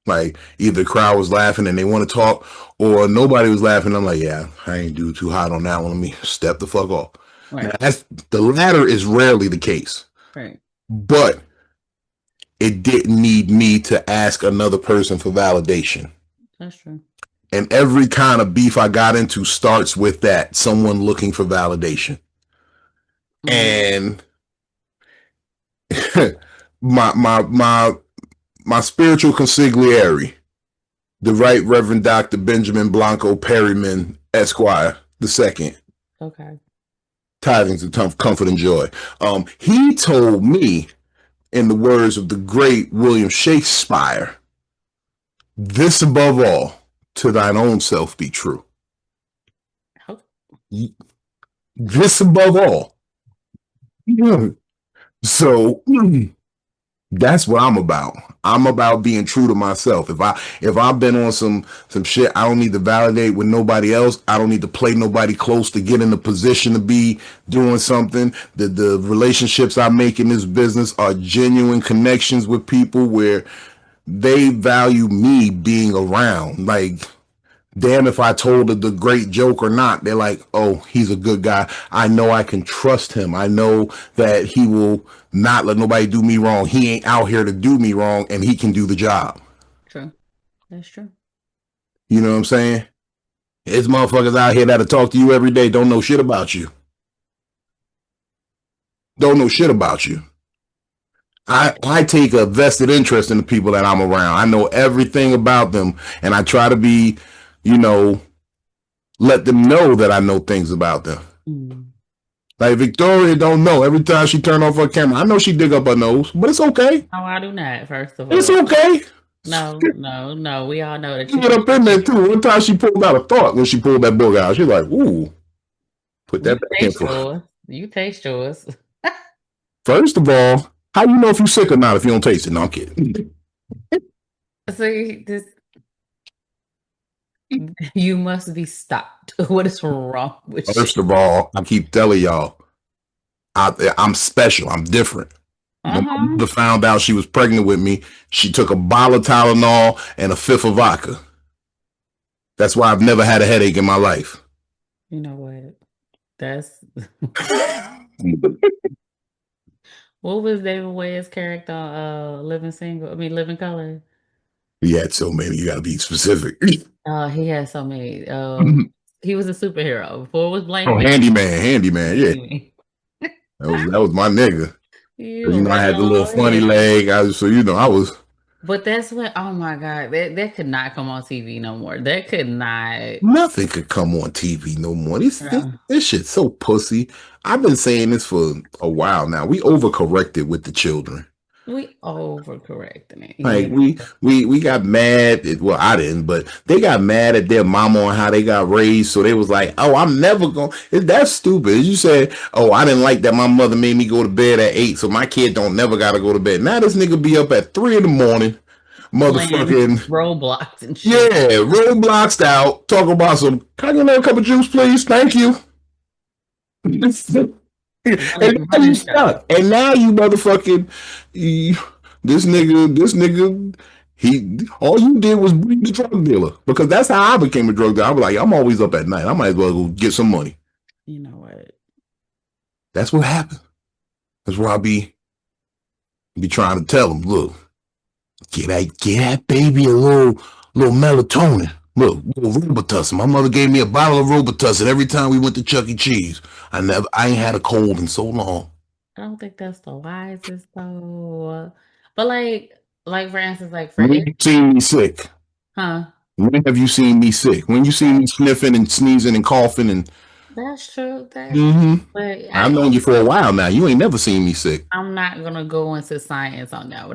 Like either the crowd was laughing and they want to talk, or nobody was laughing. I'm like, yeah, I ain't do too hot on that one. Let me step the fuck off. Right. The latter is rarely the case. Right. But it didn't need me to ask another person for validation. That's true. And every kind of beef I got into starts with that, someone looking for validation. Mm-hmm. And my spiritual consigliere, the Right Reverend Dr. Benjamin Blanco Perryman, Esquire, II. Okay. Tidings of comfort and joy. He told me, in the words of the great William Shakespeare, this above all, to thine own self be true. Oh. This above all. So that's what I'm about. I'm about being true to myself. If I've been on some shit, I don't need to validate with nobody else. I don't need to play nobody close to get in a position to be doing something. The relationships I make in this business are genuine connections with people where they value me being around. Like, damn if I told the great joke or not. They're like, oh, he's a good guy. I know I can trust him. I know that he will not let nobody do me wrong. He ain't out here to do me wrong, and he can do the job. True. That's true. You know what I'm saying? There's motherfuckers out here that'll talk to you every day, don't know shit about you. Don't know shit about you. I take a vested interest in the people that I'm around. I know everything about them, and I try to be, let them know that I know things about them. Mm. Like Victoria don't know. Every time she turn off her camera, I know she dig up her nose, but it's okay. Oh, I do not, first of all. It's okay. No. We all know that She you went think up in you're there cute. too. One time she pulled out a thought when she pulled that book out. She's like, ooh, put You that back in taste for. yours. You taste yours. First of all, how you know if you're sick or not if you don't taste it? No, I'm kidding. See, this you must be stopped. What is wrong with you? First of all, I keep telling y'all, I'm special. I'm different. When my Uh-huh. mother found out she was pregnant with me, she took a bottle of Tylenol and a fifth of vodka. That's why I've never had a headache in my life. You know what? That's what was David Wayne's character Living Single? I mean Living Color. He had so many. You got to be specific. He had so many. He was a superhero. Before it was Oh, Blank Man. handyman. Yeah, that was my nigga. You I had the little right funny on. leg. I was. But that's when, oh my God, that could not come on TV no more. That could not. Nothing could come on TV no more. No, This shit's so pussy. I've been saying this for a while now. We overcorrected with the children. we overcorrecting it. Like Yeah. we got mad. Well, I didn't, but they got mad at their mama on how they got raised. So they was like, "Oh, I'm never going." That's stupid. You said, "Oh, I didn't like that my mother made me go to bed at 8, so my kid don't never gotta go to bed." Now this nigga be up at 3 in the morning, Playing motherfucking Roblox and shit. yeah, roadblocks out. Talk about some. Can I get another cup of juice, please? Thank you. And now Running you the show. stuck. And now you motherfucking you, this nigga, he all you did was bring the drug dealer. Because that's how I became a drug dealer. I was like, I'm always up at night. I might as well go get some money. You know what? That's what happened. That's where I be trying to tell him, look, get that baby a little melatonin. Look, little Robitussin. My mother gave me a bottle of Robitussin every time we went to Chuck E. Cheese. I ain't had a cold in so long. I don't think that's the wisest though. But like for instance, like for When it, you seen me sick? huh? When have you seen me sick? When you seen me sniffing and sneezing and coughing and That's true. That's true. mm-hmm. But I've known you for a while now. You ain't never seen me sick. I'm not gonna go into science on that.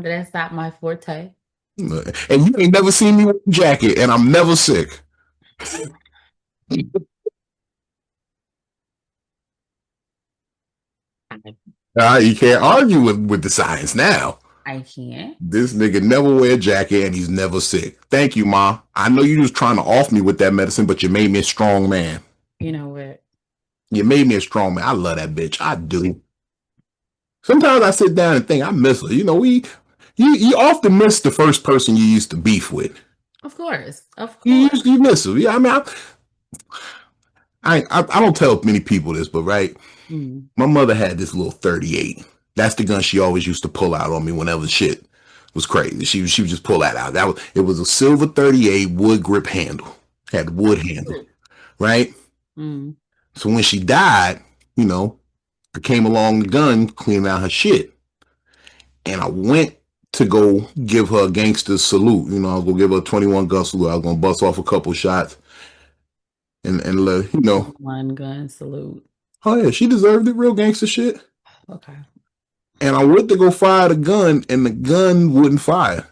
That's not my forte. And you ain't never seen me with a jacket, and I'm never sick. You can't argue with the science now. I can't. This nigga never wear a jacket and he's never sick. Thank you, Ma. I know you was trying to off me with that medicine, but you made me a strong man. You know what? You made me a strong man. I love that bitch. I do. Sometimes I sit down and think I miss her. You often miss the first person you used to beef with. Of course. Of You course. you miss her. Yeah, I mean, I don't tell many people this, but right, my mother had this little 38. That's the gun she always used to pull out on me whenever shit was crazy. She would just pull that out. It was a silver 38 wood grip handle. Had wood handle, right? Mm. So when she died, I came along the gun cleaning out her shit, and I went to go give her a gangster salute. I was gonna give her a 21 gun salute. I was gonna bust off a couple shots and let One gun salute. oh yeah, she deserved it, real gangster shit. Okay. And I went to go fire the gun, and the gun wouldn't fire.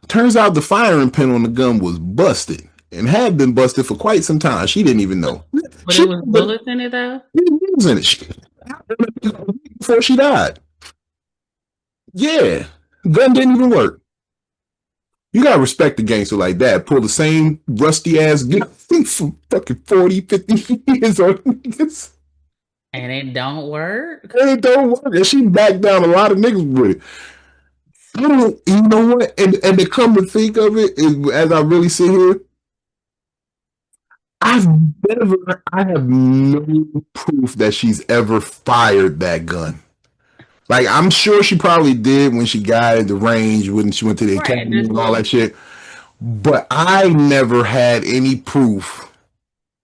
Turns out the firing pin on the gun was busted and had been busted for quite some time. She didn't even know. But it was bullets in it though? It was in it before she died. Yeah, gun didn't even work. You gotta respect the gangster like that. Pull the same rusty ass gun from fucking 40, 50 years on niggas. And it don't work. And it don't work. And she backed down a lot of niggas with it. I don't, you know what? And to come to think of it, as I really sit here, I have no proof that she's ever fired that gun. Like, I'm sure she probably did when she got at the range, when she went to the academy and all that shit. But I never had any proof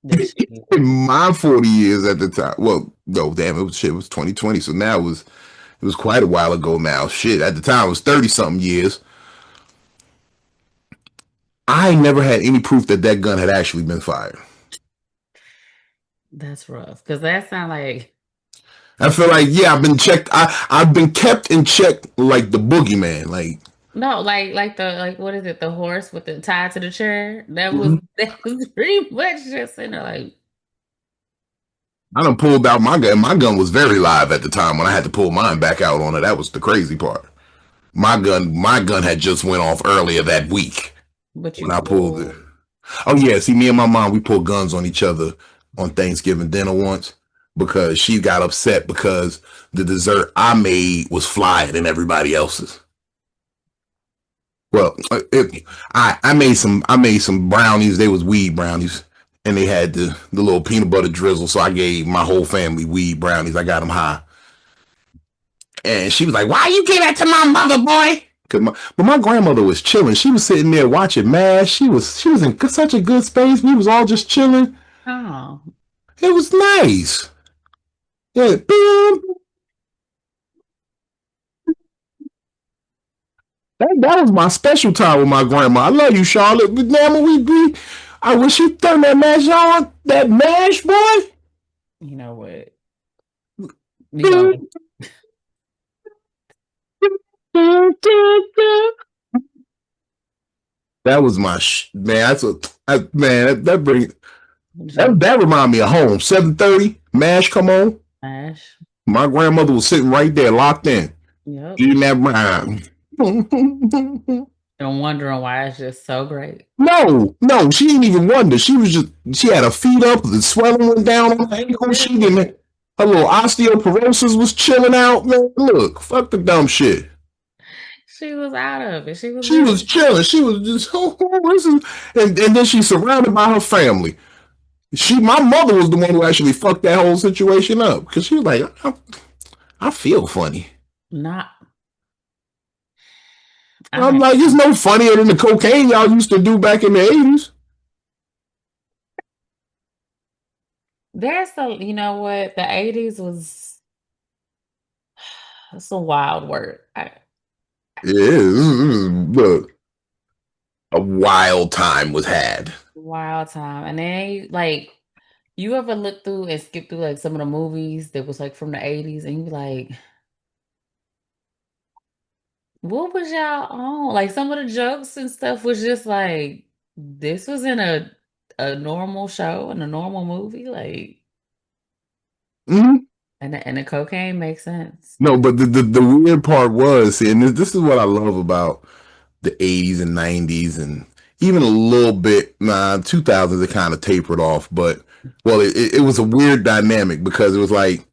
in my 40 years at the time. Well, no, damn, it was 2020. So now it was quite a while ago now. Shit, at the time it was 30 something years. I never had any proof that gun had actually been fired. That's rough. Because that sounds like I feel like, yeah, I've been checked. I've been kept in check like the boogeyman. Like, No, like the like what is it? The horse with the tied to the chair. That was Mhm. that was pretty much just in there like I done pulled out my gun. My gun was very live at the time when I had to pull mine back out on it. That was the crazy part. My gun had just went off earlier that week but you when I pulled it. pull Oh yeah, see, me and my mom, we pulled guns on each other on Thanksgiving dinner once because she got upset because the dessert I made was flyer than everybody else's. Well, I made some brownies. They was weed brownies, and they had the little peanut butter drizzle. So I gave my whole family weed brownies. I got them high, and she was like, "Why you give that to my mother, boy?" But my grandmother was chilling. She was sitting there watching MASH. She was in such a good space. We was all just chilling. oh It was nice. Yeah, that was my special time with my grandma. I love you, Charlotte. But damn, I wish you turned that MASH on. That MASH, boy. you know what? We gonna That was my man. Man. That bring just that remind me of home. 7:30, MASH. Come on. smash. My grandmother was sitting right there, locked in, Yep. eating that brown. And wondering why it's just so great. No, she didn't even wonder. She had her feet up, the swelling went down on her ankle. She didn't. Her little osteoporosis was chilling out, man. Look, fuck the dumb shit. She was out of it. She was She was living. chilling. She was just, this is, and then she's surrounded by her family. My mother was the one who actually fucked that whole situation up because she was like, I feel funny. Not I'm I like, it's no funnier than the cocaine y'all used to do back in the 80s. there's the you know what? The 80s was some wild word. It is. Look, a wild time was had. Wild time. And then like you ever look through and skip through like some of the movies that was like from the 80s and you be like, what was y'all on? Like some of the jokes and stuff was just like this was in a normal show and a normal movie, like Mhm. and the cocaine makes sense. No, but the weird part was, see, and this is what I love about the 80s and 90s and even a little bit, 2000s, it kind of tapered off. But, well, it was a weird dynamic because it was like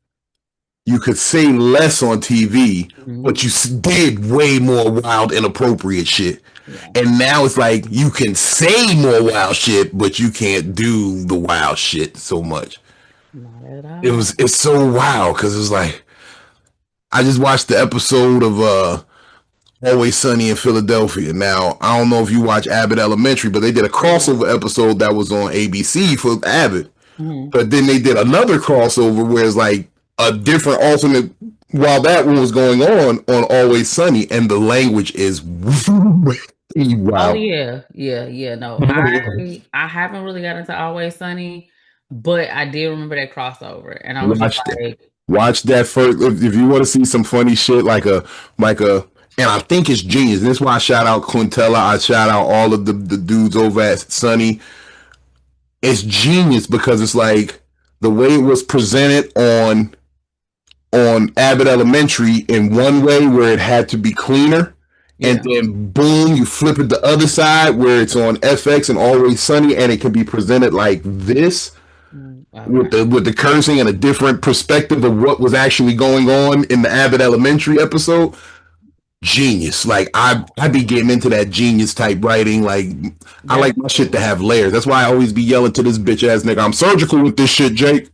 you could say less on TV, Mhm. but you did way more wild, inappropriate shit. Yeah, And now it's like you can say more wild shit, but you can't do the wild shit so much. not at all. It's so wild because it was like I just watched the episode of Always Sunny in Philadelphia. Now, I don't know if you watch Abbott Elementary, but they did a crossover episode that was on ABC for Abbott. Mhm. But then they did another crossover where it's like a different alternate while that one was going on Always Sunny, and the language is Oh wow. yeah, yeah, yeah. No, I haven't really got into Always Sunny, but I did remember that crossover, and I was just Watch that. like, Watch that first if you want to see some funny shit like a and I think it's genius. And this is why I shout out Quintella. I shout out all of the dudes over at Sunny. It's genius because it's like the way it was presented on Abbott Elementary in one way where it had to be cleaner, and yeah, then boom, you flip it the other side where it's on FX and Always Sunny, and it can be presented like this okay, with the cursing and a different perspective of what was actually going on in the Abbott Elementary episode. Genius. Like I be getting into that genius type writing. Like I that's like my shit to cool. have layers. That's why I always be yelling to this bitch ass nigga. I'm surgical with this shit, Jake.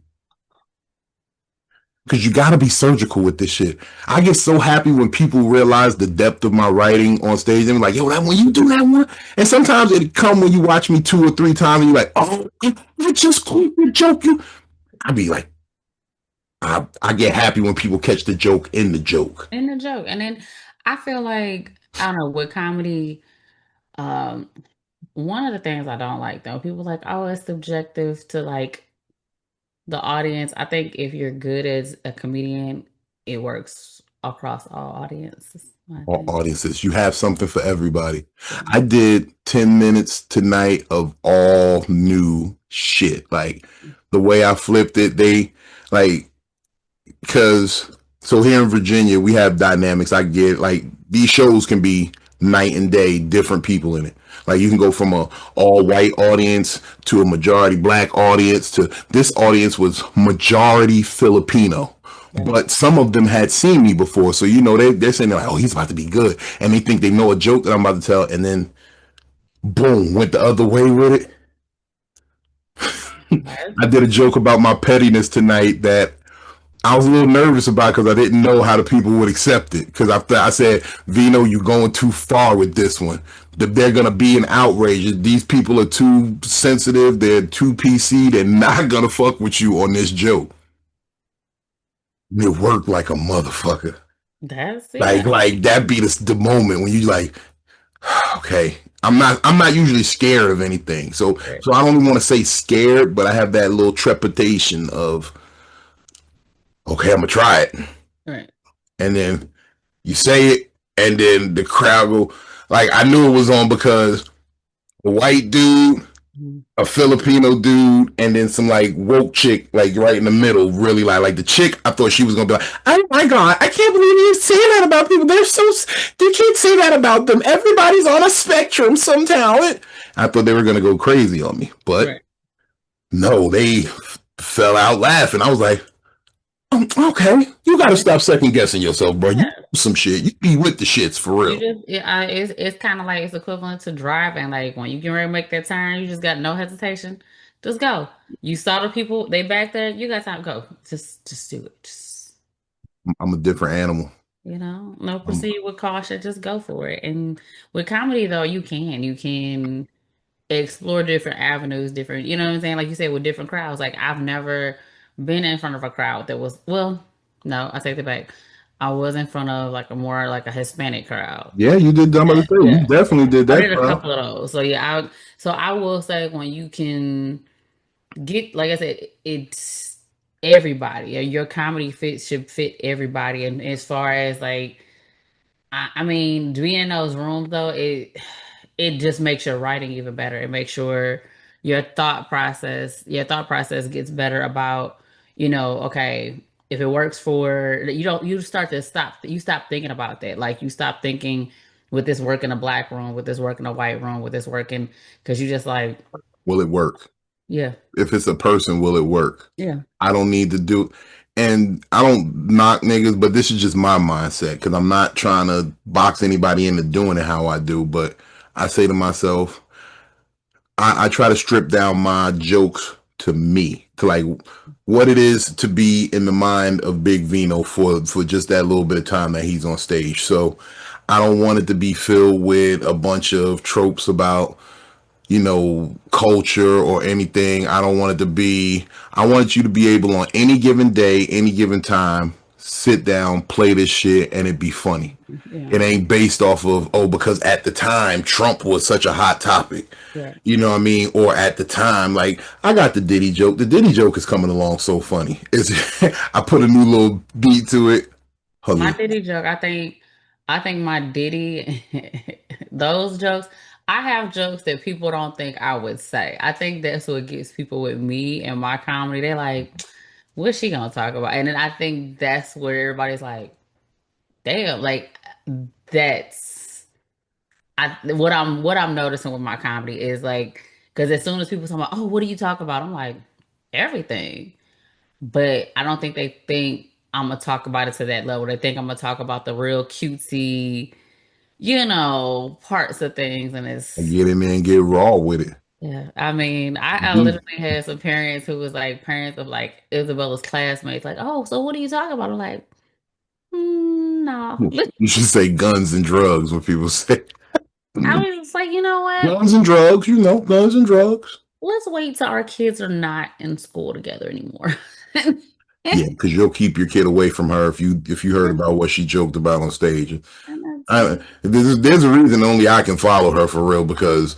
Because you got to be surgical with this shit. I get so happy when people realize the depth of my writing on stage. They're like, yo, that when you do that one. And sometimes it come when you watch me 2 or 3 times and you're like, oh, I just quit the joke. I be like, I get happy when people catch the joke in the joke. And the joke, and then I feel like I don't know with comedy. Um, one of the things I don't like though, people like, oh, it's subjective to like the audience. I think if you're good as a comedian, it works across all audiences. I All think. audiences. You have something for everybody. Yeah. I did 10 minutes tonight of all new shit. Like the way I flipped it, they like, because so here in Virginia, we have dynamics. I get like these shows can be night and day, different people in it. Like you can go from a all white audience to a majority black audience to this audience was majority Filipino. Right. But some of them had seen me before. So, they're saying like, oh, he's about to be good. And they think they know a joke that I'm about to tell. And then boom, went the other way with it. I did a joke about my pettiness tonight that I was a little nervous about because I didn't know how the people would accept it. Because I said, Vino, you're going too far with this one. They're going to be an outrage. These people are too sensitive. They're too PC. They're not going to fuck with you on this joke. And it worked like a motherfucker. That's Like, yeah. like that be the moment when you like, okay, I'm not usually scared of anything. So Right. I don't even want to say scared, but I have that little trepidation of, okay, I'm gonna try it. Right. And then you say it, and then the crowd go like, I knew it was on because a white dude, Mhm. a Filipino dude, and then some like woke chick like right in the middle. Really like the chick. I thought she was gonna be like, oh my god, I can't believe you say that about people. You can't say that about them. Everybody's on a spectrum somehow. I thought they were gonna go crazy on me, but Right. no, they fell out laughing. I was like, okay, you got to stop second guessing yourself, bro. You Yeah. do some shit. You be with the shits for You real. just it's kind of like it's equivalent to driving. Like when you get ready to make that turn, you just got no hesitation. Just go. You saw the people, they back there, you got time, go. Just do it. Just I'm a different animal. no Um, proceed with caution, just go for it. And with comedy though, you can explore different avenues, different, you know what I'm saying? Like you said, with different crowds. Like I've never been in front of a crowd that was, well, no, I take it back. I was in front of like a more like a Hispanic crowd. yeah, you did. I'm about to say you Yeah. definitely did I that did a crowd. couple of those. So yeah, I will say when you can get, like I said, it's everybody. Your comedy fit should fit everybody. And as far as like I mean, being in those rooms though, it just makes your writing even better. It makes sure your thought process gets better about, okay, if it works for you don't you start to stop thinking about that. Like you stop thinking, with this work in a black room, with this work in a white room, with this working, because you just like, Will it work? yeah, If it's a person, will it work? yeah, I don't need to do. And I don't knock niggas, but this is just my mindset because I'm not trying to box anybody into doing it how I do. But I say to myself, I try to strip down my jokes to me, to like what it is to be in the mind of Big Vino for just that little bit of time that he's on stage. So I don't want it to be filled with a bunch of tropes about culture or anything. I don't want it to be, I want you to be able on any given day, any given time, sit down, play this shit, and it be funny. yeah, It ain't based off of, oh, because at the time Trump was such a hot topic. yeah. You know what I mean? Or at the time, like I got the Diddy joke. The Diddy joke is coming along so funny. I put a new little beat to it. My Hilarious. Diddy joke, I think my Diddy, those jokes, I have jokes that people don't think I would say. I think that's what gets people with me and my comedy. They're like, what's she gonna talk about? And then I think that's where everybody's like, damn, like that's what I'm noticing with my comedy is like, because as soon as people talk about, oh, what do you talk about? I'm like, everything. But I don't think they think I'm gonna talk about it to that level. They think I'm gonna talk about the real cutesy, parts of things. And I it's, get in there and get raw with it. yeah. I mean, I Mhm. literally had some parents who was like parents of like Isabella's classmates, like, oh, so what are you talking about? I'm like, no. You should say guns and drugs when people say I was just like, you know what? guns and drugs, guns and drugs. Let's wait till our kids are not in school together anymore. Yeah, because you'll keep your kid away from her if you heard about what she joked about on stage. And that's it. There's a reason only I can follow her for real because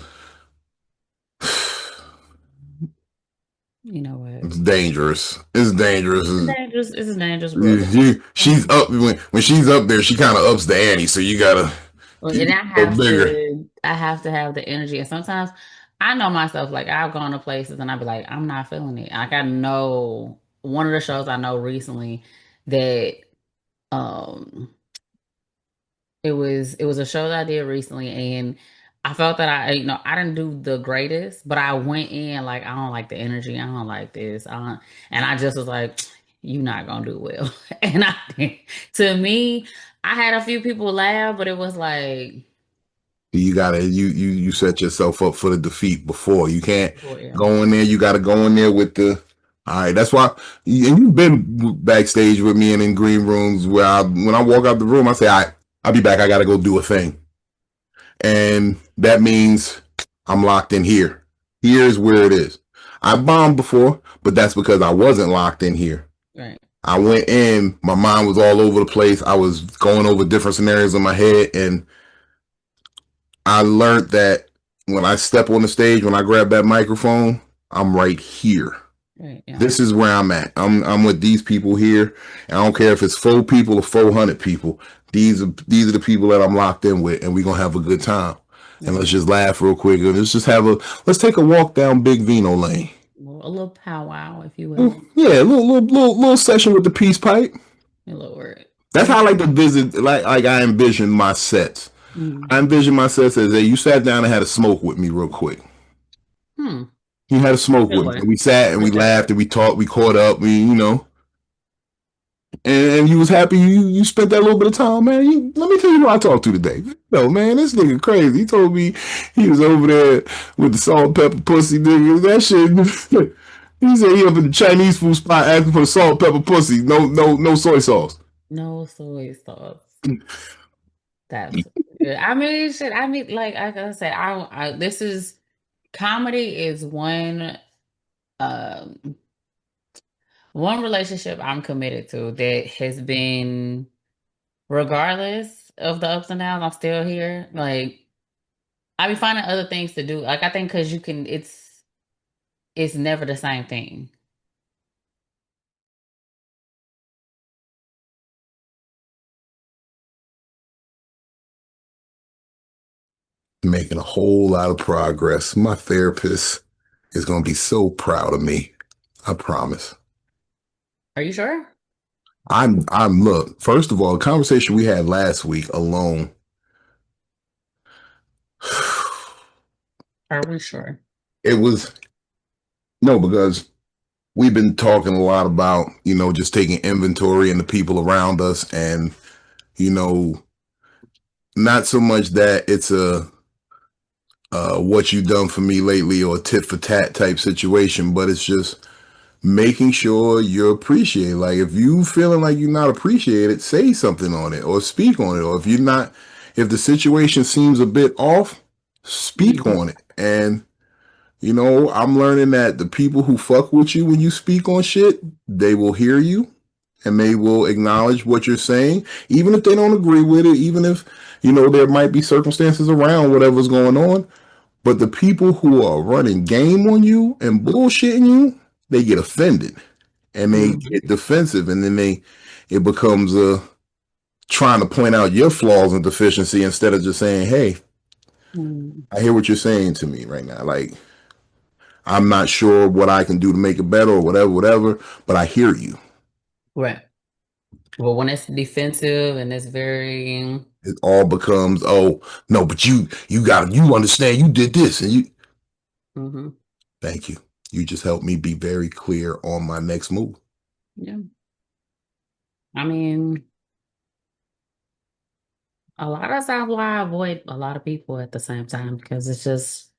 You know what? It's dangerous. It's dangerous. It's a dangerous brother. She's up when she's up there. She kind of ups the ante, so you gotta Well, you and go bigger. I have to have the energy. And sometimes I know myself, like I've gone to places and I'd be like, I'm not feeling it. Like I know one of the shows I know recently that um it was a show that I did recently and I felt that I didn't do the greatest, but I went in like I don't like the energy, I don't like this. And I just was like, you're not gonna do well. And to me, I had a few people laugh, but it was like You gotta you set yourself up for the defeat before. You can't oh, yeah. go in there. You gotta go in there with the. All right, that's why. And you've been backstage with me and in green rooms where when I walk out the room, I say, I'll be back. I gotta go do a thing, and that means I'm locked in here. Here's where it is. I bombed before, but that's because I wasn't locked in here. Right. I went in. My mind was all over the place. I was going over different scenarios in my head, and I learned that when I step on the stage, when I grab that microphone, I'm right here. Right. Yeah. This is where I'm at. I'm with these people here. And I don't care if it's 4 people or 400 people. These are the people that I'm locked in with, and we're gonna have a good time. And let's just laugh real quick. And let's take a walk down Big Vino Lane. A little powwow, if you will. Yeah, a little session with the peace pipe. A little word. That's how I like to visit. Like I envision my sets. I envision my sets as you sat down and had a smoke with me real quick. You had a smoke with me. And we sat and we laughed and we talked. We caught up. And you was happy. You spent that little bit of time, man. Let me tell you who I talked to today. No, man, this nigga crazy. He told me he was over there with the salt, pepper, pussy, nigga. That shit. He said he up in the Chinese food spot asking for the salt, pepper, pussy. No soy sauce. No soy sauce. That's good. I mean, shit. I mean, like I said, this is comedy is one relationship I'm committed to that has been, regardless of the ups and downs, I'm still here. Like I be finding other things to do. Like I think because it's never the same thing. Making a whole lot of progress. My therapist is going to be so proud of me. I promise. Are you sure? Look, first of all, the conversation we had last week alone. Are we sure? It was, no, because we've been talking a lot about, just taking inventory and the people around us and, not so much that it's what you done for me lately or a tit for tat type situation, but it's just making sure you're appreciated. Like if you feeling like you're not appreciated, say something on it or speak on it. Or if the situation seems a bit off, speak on it. And I'm learning that the people who fuck with you when you speak on shit, they will hear you and they will acknowledge what you're saying, even if they don't agree with it, even if, there might be circumstances around whatever's going on. But the people who are running game on you and bullshitting you, they get offended and they get defensive, and then it becomes trying to point out your flaws and deficiency instead of just saying, hey, I hear what you're saying to me right now. Like, I'm not sure what I can do to make it better or whatever, but I hear you. Right. Well, when it's defensive and it's very, it all becomes, oh no, but you understand, you did this, and you. Thank you. You just helped me be very clear on my next move. Yeah. I mean, a lot of times why I avoid a lot of people at the same time because it's just.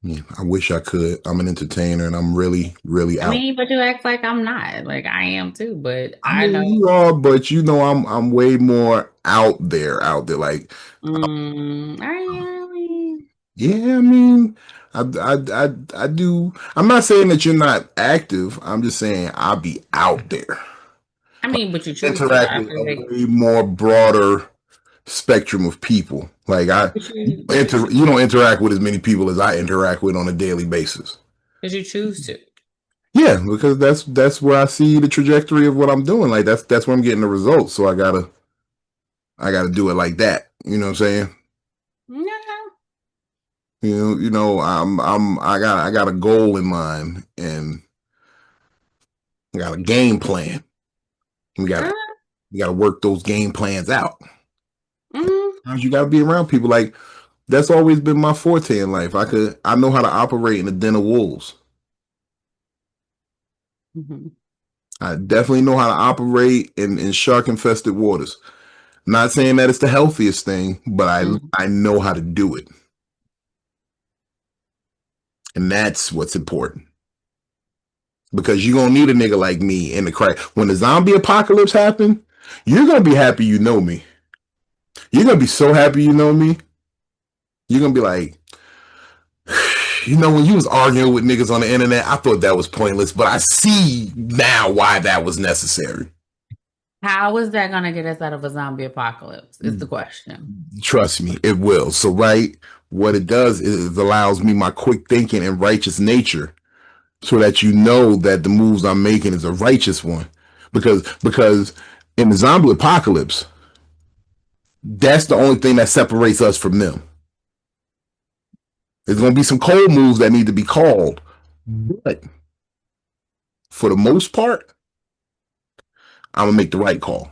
Yeah, I wish I could. I'm an entertainer and I'm really, really out. I mean, but you act like I'm not. Like I am too, but I know you are, but I'm way more out there. Like are you really? Yeah, I mean, I do. I'm not saying that you're not active. I'm just saying I'll be out there. I mean, but you choose interact with a way more broader spectrum of people. Like you don't interact with as many people as I interact with on a daily basis. Because you choose to. Yeah, because that's where I see the trajectory of what I'm doing. Like that's where I'm getting the results. So I gotta do it like that. You know what I'm saying? Yeah. I got a goal in mind and I got a game plan. We Uh, gotta we gotta work those game plans out. mm, You gotta be around people. Like that's always been my forte in life. I know how to operate in a den of wolves. mhm, I definitely know how to operate in shark infested waters. Not saying that it's the healthiest thing, but mhm. I know how to do it. And that's what's important. Because you're gonna need a nigga like me in the crack. When the zombie apocalypse happen, you're gonna be happy you know me. You're gonna be so happy you know me. You're gonna be like, when you was arguing with niggas on the internet, I thought that was pointless, but I see now why that was necessary. How is that going to get us out of a zombie apocalypse? Is the question. Trust me, it will. So, right, what it does is it allows me my quick thinking and righteous nature so that you know that the moves I'm making is a righteous one. Because in the zombie apocalypse, that's the only thing that separates us from them. There's going to be some cold moves that need to be called. But for the most part, I'm going to make the right call.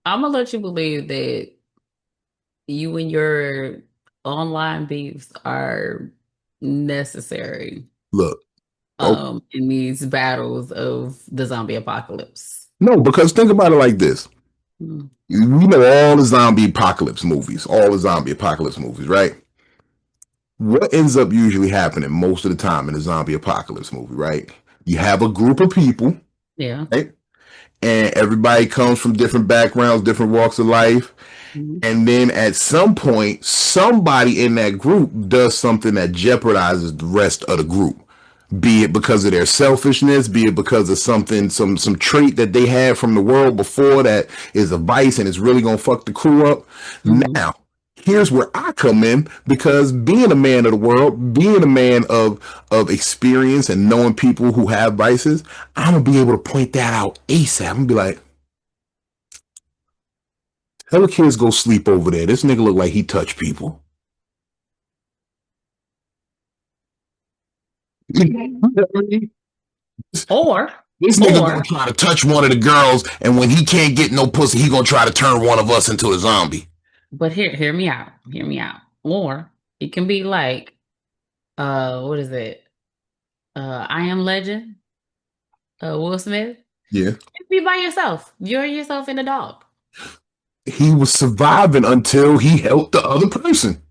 I'm going to let you believe that you and your online beefs are necessary. Look. In these battles of the zombie apocalypse. No, because think about it like this. You know all the zombie apocalypse movies, right? What ends up usually happening most of the time in a zombie apocalypse movie, right? You have a group of people, yeah, right? And everybody comes from different backgrounds, different walks of life. And then at some point, somebody in that group does something that jeopardizes the rest of the group. Be it because of their selfishness, be it because of something, some trait that they had from the world before that is a vice and it's really gonna fuck the crew up. Now, here's where I come in, because being a man of the world, being a man of experience and knowing people who have vices, I'm gonna be able to point that out ASAP. I'm gonna be like, tell the kids go sleep over there. This nigga look like he touched people. Or this nigga gonna try to touch one of the girls, and when he can't get no pussy, he gonna try to turn one of us into a zombie. But hear me out. Hear me out. Or it can be like, what is it? I Am Legend. Will Smith. Yeah. Be by yourself. You're yourself and a dog. He was surviving until he helped the other person.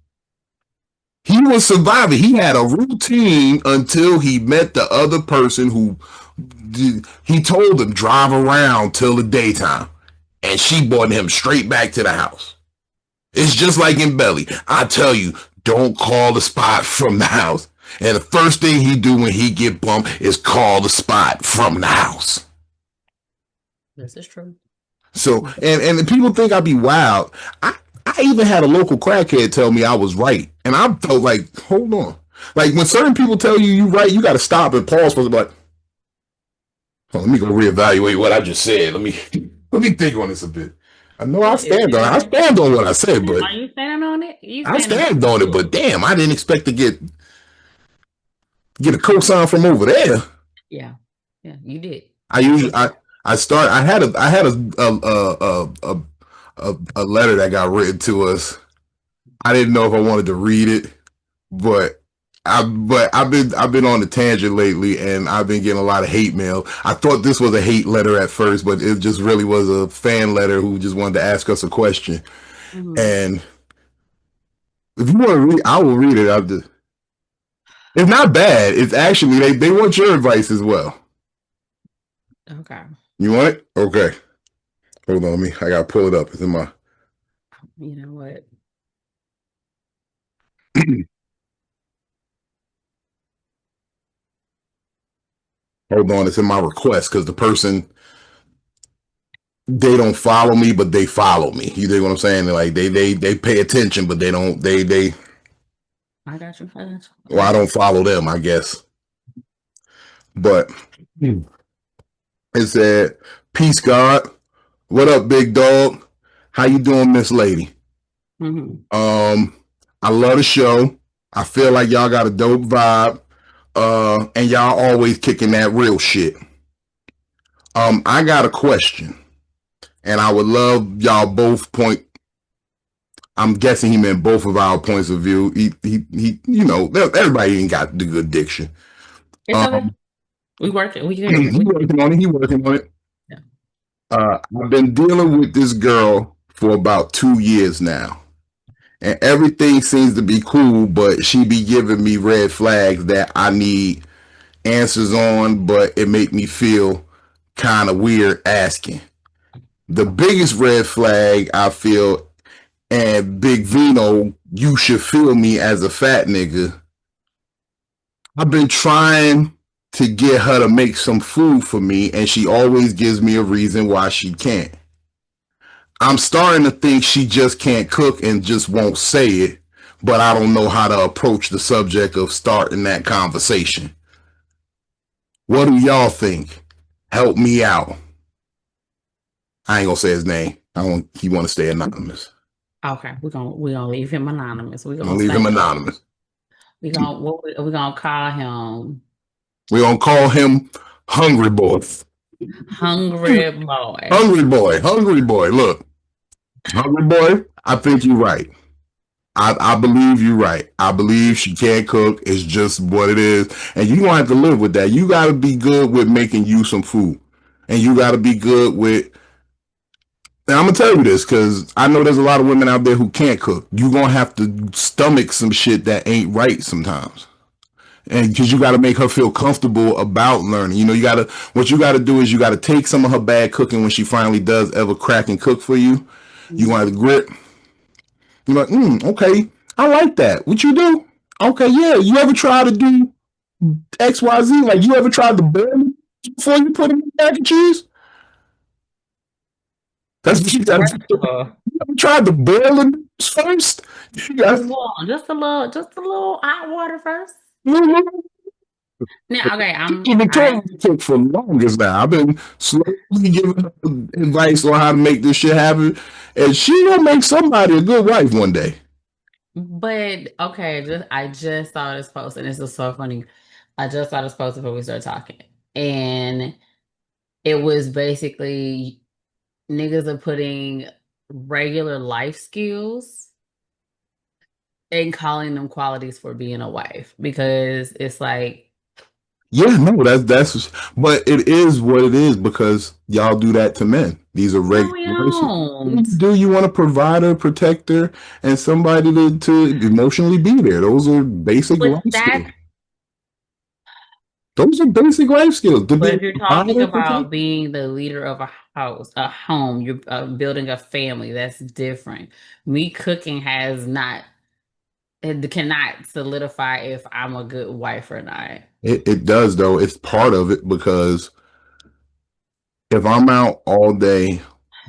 He was surviving. He had a routine until he met the other person who he told him drive around till the daytime. And she brought him straight back to the house. It's just like in Belly. I tell you, don't call the spot from the house. And the first thing he do when he get bumped is call the spot from the house. This is true. So, and people think I be wild. I even had a local crackhead tell me I was right. And I felt like, hold on. Like when certain people tell you you right, you got to stop and pause for like, oh, let me go reevaluate what I just said. Let me think on this a bit. I know I stand on what I said, but are you standing on it? I stand on it, but damn, I didn't expect to get a cosign from over there. Yeah, you did. I had a letter that got written to us. I didn't know if I wanted to read it, but I've been on the tangent lately, and I've been getting a lot of hate mail. I thought this was a hate letter at first, but it just really was a fan letter who just wanted to ask us a question. And if you want to read, I will read it. It's not bad. It's actually they want your advice as well. Okay. You want it? Okay. Hold on, I gotta pull it up. It's in my. You know what? Hold on, it's in my request because the person, they don't follow me, but they follow me. You dig what I'm saying? Like they pay attention, but they don't. They. I got you. Well, I don't follow them, I guess. But It said, "Peace, God. What up, big dog? How you doing, Miss Lady? Mm-hmm. I love the show. I feel like y'all got a dope vibe. And y'all always kicking that real shit. I got a question, and I would love y'all both point. I'm guessing he meant both of our points of view. He you know, everybody ain't got the good diction. It's okay. Um, We working. We he here. working on it. He working on it. Yeah. I've been dealing with this girl for about 2 years now, and everything seems to be cool, but she be giving me red flags that I need answers on, but it make me feel kind of weird asking. The biggest red flag I feel, and Big Vino, you should feel me as a fat nigga. I've been trying to get her to make some food for me, and she always gives me a reason why she can't. I'm starting to think she just can't cook and just won't say it, but I don't know how to approach the subject of starting that conversation. What do y'all think? Help me out. I ain't gonna say his name. He want to stay anonymous. Okay, we're gonna leave him anonymous. We're I'm gonna gonna leave say him anonymous. we're gonna call him We're gonna call him Hungry Boy. Hungry Boy. Hungry Boy. Hungry Boy. Look, Hungry Boy, I think you're right. I believe you're right. I believe she can't cook. It's just what it is. And you don't have to live with that. You got to be good with making you some food. And you got to be good with. And I'm going to tell you this because I know there's a lot of women out there who can't cook. You're going to have to stomach some shit that ain't right sometimes. And because you got to make her feel comfortable about learning. You know, what you got to do is you got to take some of her bad cooking when she finally does ever crack and cook for you. You want to grit. You're like, okay, I like that. What you do? Okay, yeah. You ever try to do XYZ? Like, you ever tried to boil it before you put it in the mac and cheese? That's what you got to do. You ever tried to boil it first? You got Just a little hot water first. to. Now, okay, Victoria took for longest now. I've been slowly giving her advice on how to make this shit happen, and she gonna make somebody a good wife one day. but okay, I just saw this post, and this is so funny. I just saw this post before we started talking, and it was basically niggas are putting regular life skills and calling them qualities for being a wife because it's like, Yeah, no, that's, but it is what it is because y'all do that to men. These are no, we regular don't. Do you want a provider, protector, and somebody to emotionally be there? Those are basic But life that skills. Those are basic life skills. To But be if a you're talking provider, about protector. being the leader of a house, a home, you're building a family, that's different. Me cooking it cannot solidify if I'm a good wife or not. It does though. It's part of it because if I'm out all day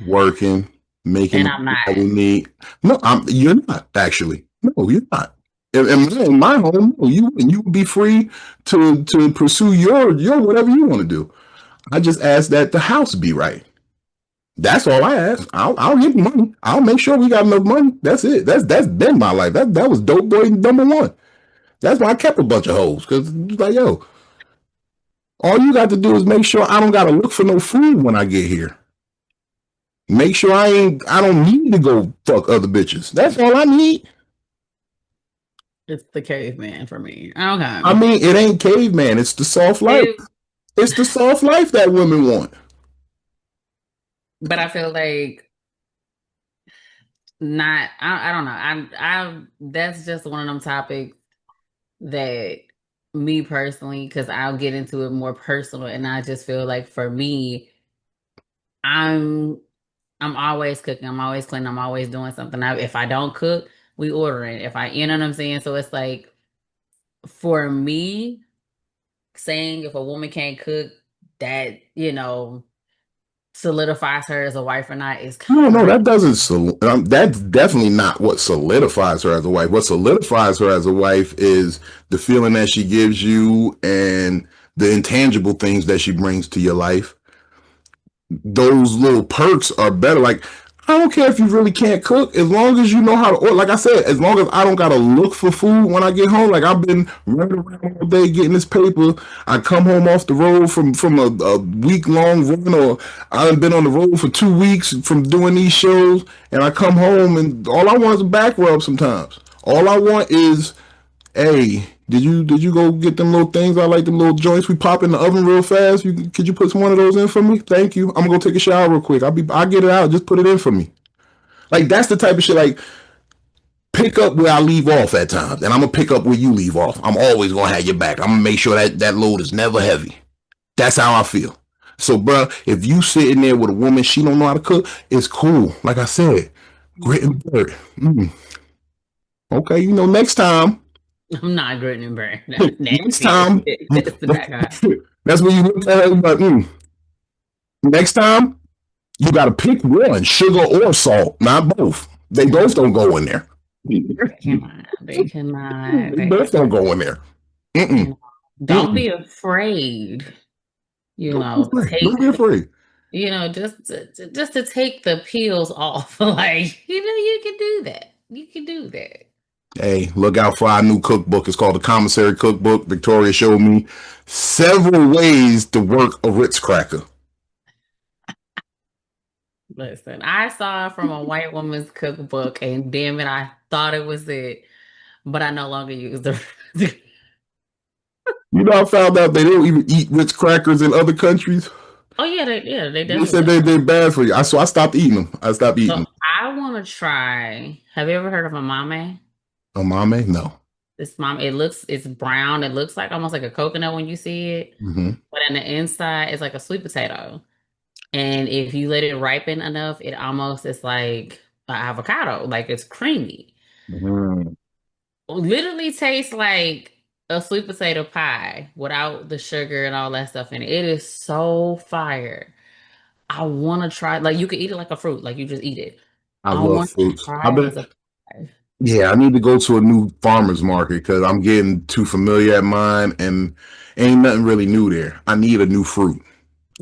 working, making And the I'm money not. that we need, no, you're not actually. No, you're not. In my home, no, you would be free to pursue your whatever you want to do. I just ask that the house be right. That's all I ask. I'll get money. I'll make sure we got enough money. That's it. That's been my life. That was dope boy number one. That's why I kept a bunch of hoes because like yo, all you got to do is make sure I don't got to look for no food when I get here. Make sure I don't need to go fuck other bitches. That's all I need. It's the caveman for me. Okay. I mean, it ain't caveman. It's the soft life. It, It's the soft life that women want. but I feel like not. I don't know. I that's just one of them topics that me personally, because I'll get into it more personal, and I just feel like for me, I'm I'm always cooking. I'm always cleaning. I'm always doing something. If I don't cook, we ordering. If I, you know what I'm saying? So it's like for me, saying if a woman can't cook, that, solidifies her as a wife or not is No, crazy. that doesn't. That's definitely not what solidifies her as a wife. What solidifies her as a wife is the feeling that she gives you and the intangible things that she brings to your life, those little perks are better. Like, I don't care if you really can't cook, as long as you know how to order. Like I said, as long as I don't gotta look for food when I get home. Like, I've been running around all day getting this paper. I come home off the road from a week long run, or I've been on the road for 2 weeks from doing these shows, and I come home and all I want is a back rub sometimes. All I want is, hey, did you go get them little things? I like them little joints we pop in the oven real fast. Could you put some one of those in for me? Thank you. I'm gonna go take a shower real quick. I'll get it out. Just put it in for me. Like, that's the type of shit. Like, pick up where I leave off at times, and I'm gonna pick up where you leave off. I'm always gonna have your back. I'm gonna make sure that load is never heavy. That's how I feel. So, bruh, if you sitting there with a woman, she don't know how to cook, it's cool. Like I said, grit and bird. Okay, next time. I'm not gritting and burn. Next time. That's the back eye. That's when you look at it like, next time, you got to pick one, sugar or salt, not both. They both don't go in there. They cannot. They both don't go in there. Don't be afraid. Don't be afraid. Just to take the peels off. Like, you can do that. You can do that. Hey, look out for our new cookbook. It's called the Commissary Cookbook. Victoria showed me several ways to work a Ritz cracker. Listen, I saw it from a white woman's cookbook, and damn it, I thought it was it, but I no longer use the. I found out they don't even eat Ritz crackers in other countries. Oh yeah, they definitely. They said they're bad for you. So I stopped eating them. So I want to try. Have you ever heard of a mame? A mame? No. It's brown. It looks like almost like a coconut when you see it, but on the inside, it's like a sweet potato. And if you let it ripen enough, it almost is like an avocado. Like, it's creamy. Literally tastes like a sweet potato pie without the sugar and all that stuff in it. It is so fire. I want to try. Like, you could eat it like a fruit. Like, you just eat it. I love fruits. Yeah, I need to go to a new farmer's market because I'm getting too familiar at mine, and ain't nothing really new there. I need a new fruit.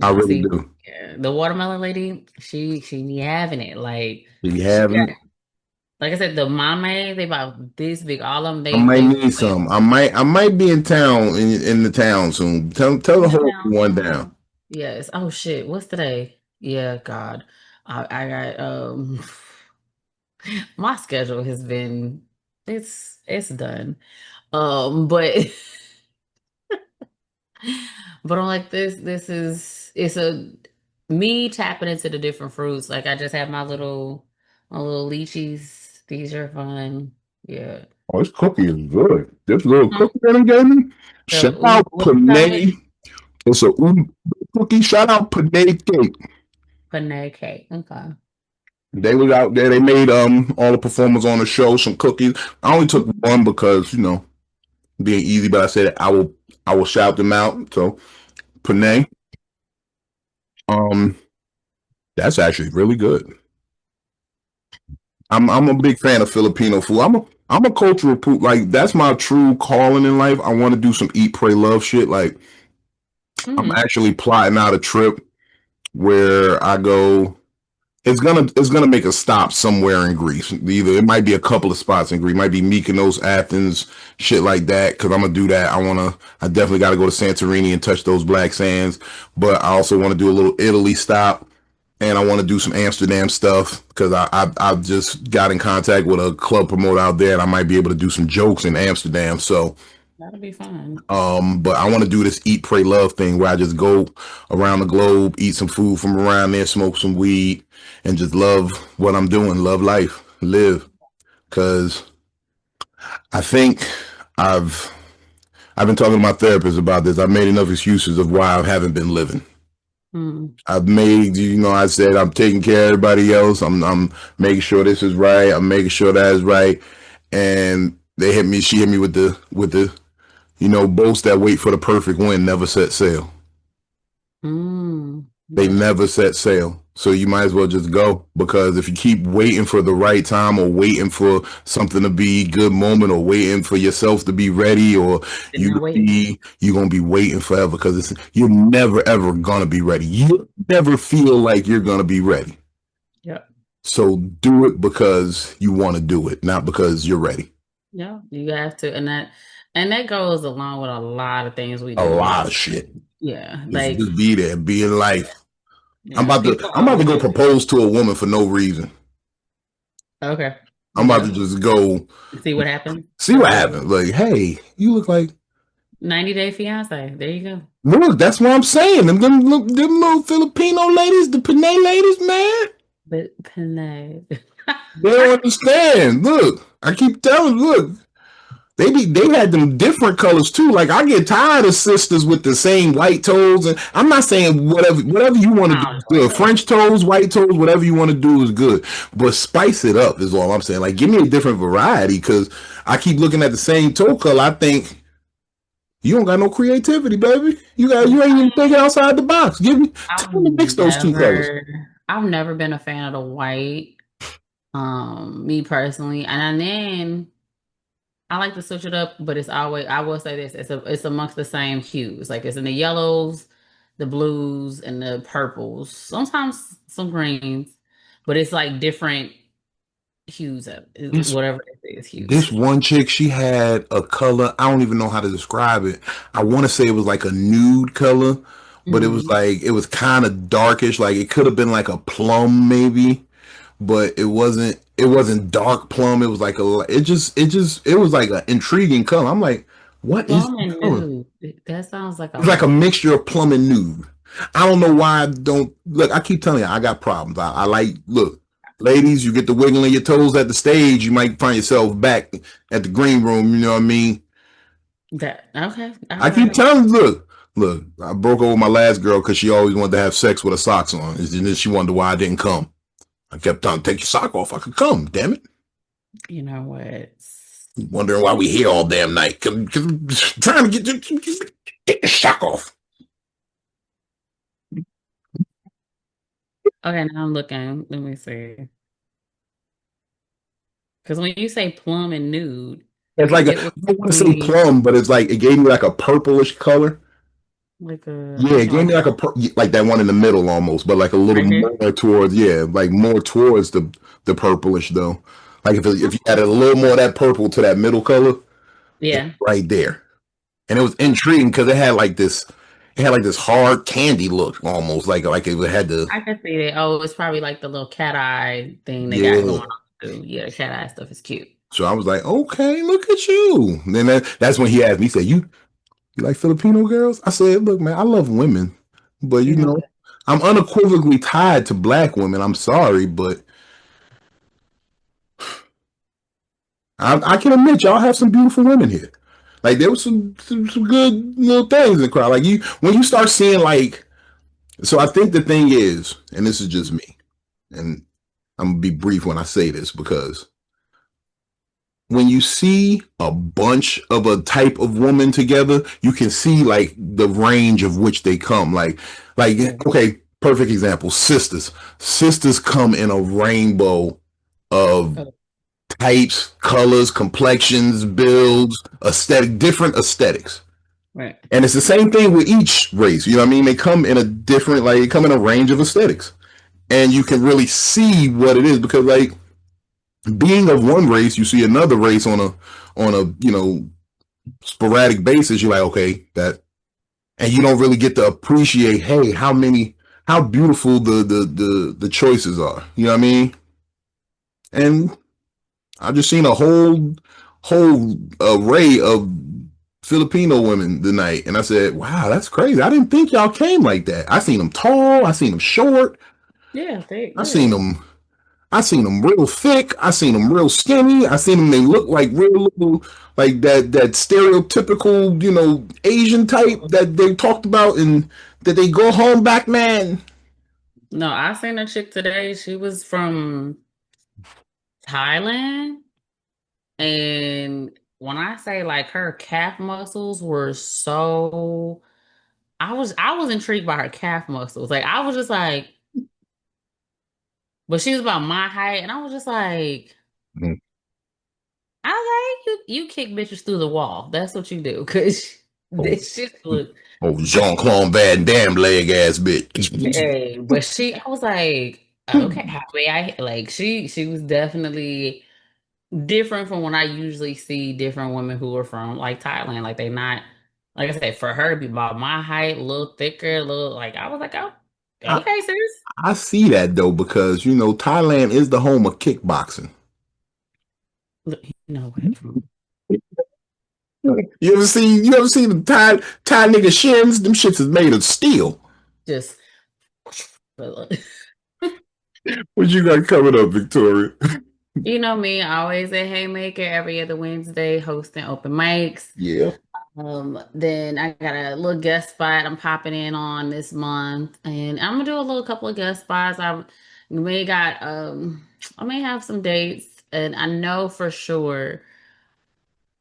I really do. Yeah, the watermelon lady, she having it. Like, she having it. Like I said, the mame, they about this big. All of them. I might need some. I might be in town in the town soon. Tell the whole one down. Yes. Oh shit. What's today? Yeah. God, I got my schedule has been it's done. But but I'm like, it's a me tapping into the different fruits. Like, I just have my little lychees. These are fun. Yeah. Oh, this cookie is good. This little cookie that I'm getting. Shout out Panay. It's a cookie. Shout out Panay Cake. Panay Cake. Okay. They was out there. They made all the performers on the show some cookies. I only took one because being easy, but I said I will shout them out. So Panay, that's actually really good. I'm a big fan of Filipino food. I'm a cultural poop. Like, that's my true calling in life. I want to do some eat, pray, love shit. Like, I'm actually plotting out a trip where I go. It's gonna make a stop somewhere in Greece. Either it might be a couple of spots in Greece. It might be Mykonos, Athens, shit like that. Because I'm gonna do that. I definitely got to go to Santorini and touch those black sands. But I also want to do a little Italy stop, and I want to do some Amsterdam stuff because I've just got in contact with a club promoter out there, and I might be able to do some jokes in Amsterdam. So that'll be fun. But I want to do this eat, pray, love thing where I just go around the globe, eat some food from around there, smoke some weed, and just love what I'm doing, love life, live. Because I think I've been talking to my therapist about this. I've made enough excuses of why I haven't been living. I've made, I said I'm taking care of everybody else. I'm making sure this is right. I'm making sure that is right. And she hit me with the boats that wait for the perfect wind never set sail. They never set sail. So you might as well just go, because if you keep waiting for the right time or waiting for something to be good moment or waiting for yourself to be ready or Sitting there waiting. you're gonna be waiting forever, because you're never ever gonna be ready. You never feel like you're gonna be ready. Yep. So do it because you want to do it, not because you're ready. Yeah, you have to, and that goes along with a lot of things we A do in lot life. of shit. Yeah, Just, like just be there, be in life. people I'm about to go always propose to a woman for no reason. okay. I'm You about to go just go see what happens. see what happens. Like, hey, you look like 90 Day Fiance. There you go. look, that's what I'm saying. Them little Filipino ladies, the Pinay ladies, man, But Panay. they don't understand. Look, I keep telling, look, they had them different colors too. Like I get tired of sisters with the same white toes, and I'm not saying whatever you want to do I is don't good. like that. French toes, white toes, whatever you want to do is good, but spice it up is all I'm saying. Like give me a different variety, because I keep looking at the same toe color. I think you don't got no creativity, baby. You ain't even thinking outside the box. I've Tell me to mix those two colors. never I've never been a fan of the white. Me personally. And then I like to switch it up, but it's always I will say this, it's amongst the same hues. Like it's in the yellows, the blues, and the purples. Sometimes some greens, but it's like different hues of This whatever it is, This hues. one chick, she had a color. I don't even know how to describe it. I want to say it was like a nude color, but Hmm. it was kind of darkish. Like it could have been like a plum maybe, but it wasn't dark plum. It was like it was like an intriguing color. I'm like, what is Plum the and color? nude. That sounds like a It's like a lot. mixture of plum and nude. I don't know why I don't look. I keep telling you, I got problems. I like look, ladies. You get the wiggling your toes at the stage, you might find yourself back at the green room. You know what I mean? That okay. All I keep right. telling look. I broke up with my last girl because she always wanted to have sex with her socks on, and then she wondered why I didn't come. I kept telling, take your sock off. I could come. Damn it. You know what? Wondering why we here all damn night. Trying to get your sock off. Okay, now I'm looking. Let me see. Because when you say plum and nude, It's like it would I don't want to say be plum, but it's like it gave me like a purplish color. like a Yeah, it gave like me like like that one in the middle almost, but like a little right there. more towards like more towards the purplish though. Like if you Okay. added a little more of that purple to that middle color, it Yeah, right there, and it was intriguing because it had like this hard candy look almost like it had the I can see that. Oh, it's probably like the little cat eye thing they got going yeah. on too. Yeah, the cat eye stuff is cute. So I was like, okay, look at you. And then that's when he asked me, he said, you like Filipino girls? I said, look, man, I love women, but You know what? I'm unequivocally tied to black women. I'm sorry, but I can admit y'all have some beautiful women here. Like there was some good little things in the crowd. Like when you start seeing like, so I think the thing is, and this is just me, and I'm gonna be brief when I say this because when you see a bunch of a type of woman together, you can see like the range of which they come. Like Yeah. okay, perfect example, sisters. Sisters come in a rainbow of Oh, types, colors, complexions, builds, different aesthetics. right. And it's the same thing with each race. You know what I mean? They come in a different, like, they come in a range of aesthetics. And you can really see what it is because, like, being of one race, you see another race on a, sporadic basis. You're like, okay, that, and you don't really get to appreciate, hey, how beautiful the choices are. You know what I mean? And I just seen a whole array of Filipino women tonight, and I said, "Wow, that's crazy! I didn't think y'all came like that. I seen them tall, I seen them short, Yeah, they I yeah. seen them, I seen them real thick, I seen them real skinny, I seen them. They look like real little, like that stereotypical, Asian type that they talked about, and that they go home back, man. No, I seen a chick today. She was from Thailand. And when I say like her calf muscles were so I was intrigued by her calf muscles. Like I was just like, but she was about my height, and I was just like, Mhm. I like you kick bitches through the wall. That's what you do, because Oh, this shit look. oh, Jean-Claude Van Damme leg ass bitch. Hey, but I was like, okay, happy. I like she was definitely different from when I usually see different women who are from like Thailand. Like they not, like I said, for her to be about my height, a little thicker, a little like I was like, oh, I, okay, sis. I see that though because Thailand is the home of kickboxing. Look, you know what? You ever seen the Thai nigga shins? Them shits is made of steel. Just but What you got coming up, Victoria? you know me, always a haymaker every other Wednesday, hosting open mics. Yeah. Then I got a little guest spot I'm popping in on this month, and I'm gonna do a little couple of guest spots. I may have some dates, and I know for sure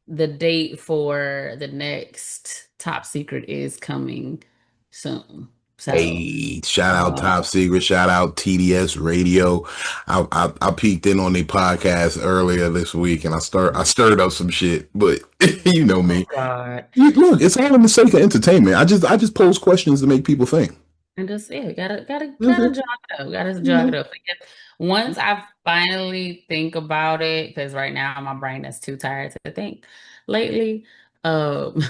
the date for the next Top Secret is coming soon. So, Hey, shout out um, Top Secret, shout out TDS Radio. I peeked in on their podcast earlier this week, and I stirred up some shit. But you know oh me. God. Look, it's all in the sake of entertainment. I just pose questions to make people think. And just yeah, That's gotta it. jog it up. Gotta You jog it know. up. Because once I finally think about it, because right now my brain is too tired to think lately. Um,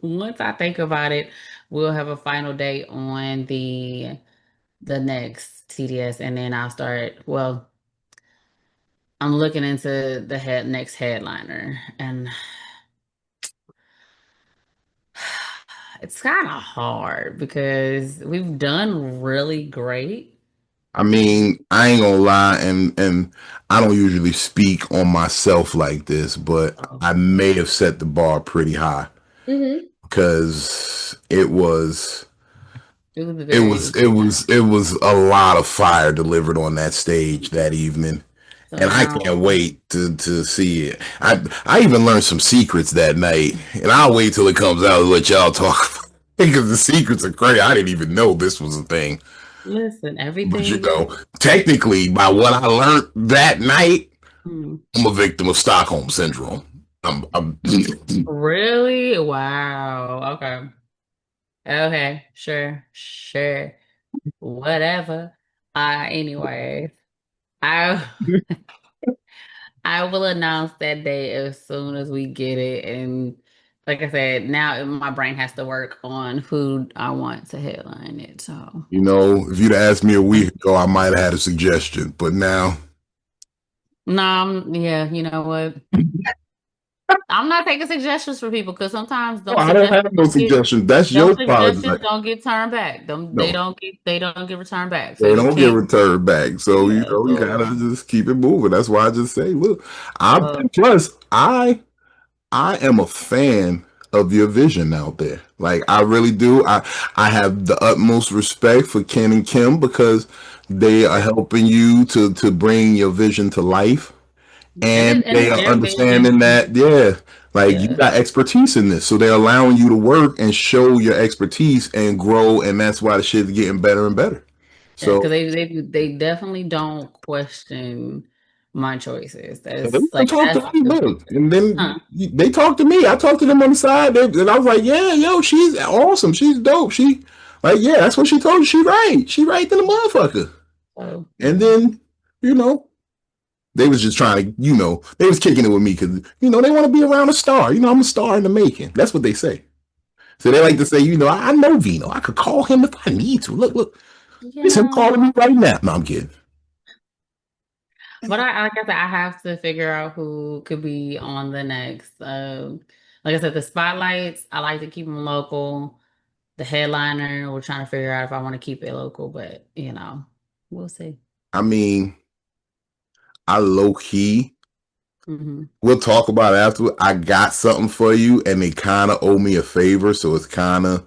once I think about it, we'll have a final date on the next TDS, and then I'll start. Well, I'm looking into the next headliner, and it's kind of hard because we've done really great. I mean, I ain't gonna lie, and I don't usually speak on myself like this, but Oh, I may have set the bar pretty high hmm. because It was it very, was it was it was a lot of fire delivered on that stage that evening. so And I now, can't wait to see it. I even learned some secrets that night, and I'll wait till it comes out and let y'all talk because the secrets are crazy. I didn't even know this was a thing. listen, But everything is technically, by what I learned that night, hmm, I'm a victim of Stockholm syndrome. I'm really wow. Okay, okay, sure, whatever. Anyway, I I will announce that day as soon as we get it, and like I said, now my brain has to work on who I want to headline it. So. if you'd asked me a week ago, I might have had a suggestion. But now, No, yeah, you know what? I'm not taking suggestions from people because sometimes oh, I don't have no suggestions. That's them your suggestions project. don't get turned back. No, They don't get returned back. So they you don't get can't. returned back. So Yeah. you gotta So just keep it moving. That's why I just say, look, I uh, plus I am a fan of your vision out there. Like I really do. I have the utmost respect for Ken and Kim because they are helping you to bring your vision to life, and and they it's are their vision. understanding that like you Yeah. got expertise in this, so they're allowing you to work and show your expertise and grow, and that's why the shit's getting better and better. Yeah, because So they definitely don't question my choices. and they That's want to talk that's to me, look, and then huh. they talk to me. I talk to them on the side, and I was like, "Yeah, yo, she's awesome. She's dope. Yeah, that's what she told you. She right. She right than the motherfucker." So And yeah. then, you know, they was just trying to, they was kicking it with me because, they want to be around a star. I'm a star in the making. That's what they say. So they like to say, I know Vino. I could call him if I need to. Look, it's him Yeah. calling me right now. No, I'm kidding. But like I said, I have to figure out who could be on the next. Like I said, the spotlights, I like to keep them local. The headliner, we're trying to figure out if I want to keep it local, but we'll see. I mean, I low key. Hmm. We'll talk about it afterward. I got something for you, and they kind of owe me a favor, so it's kind of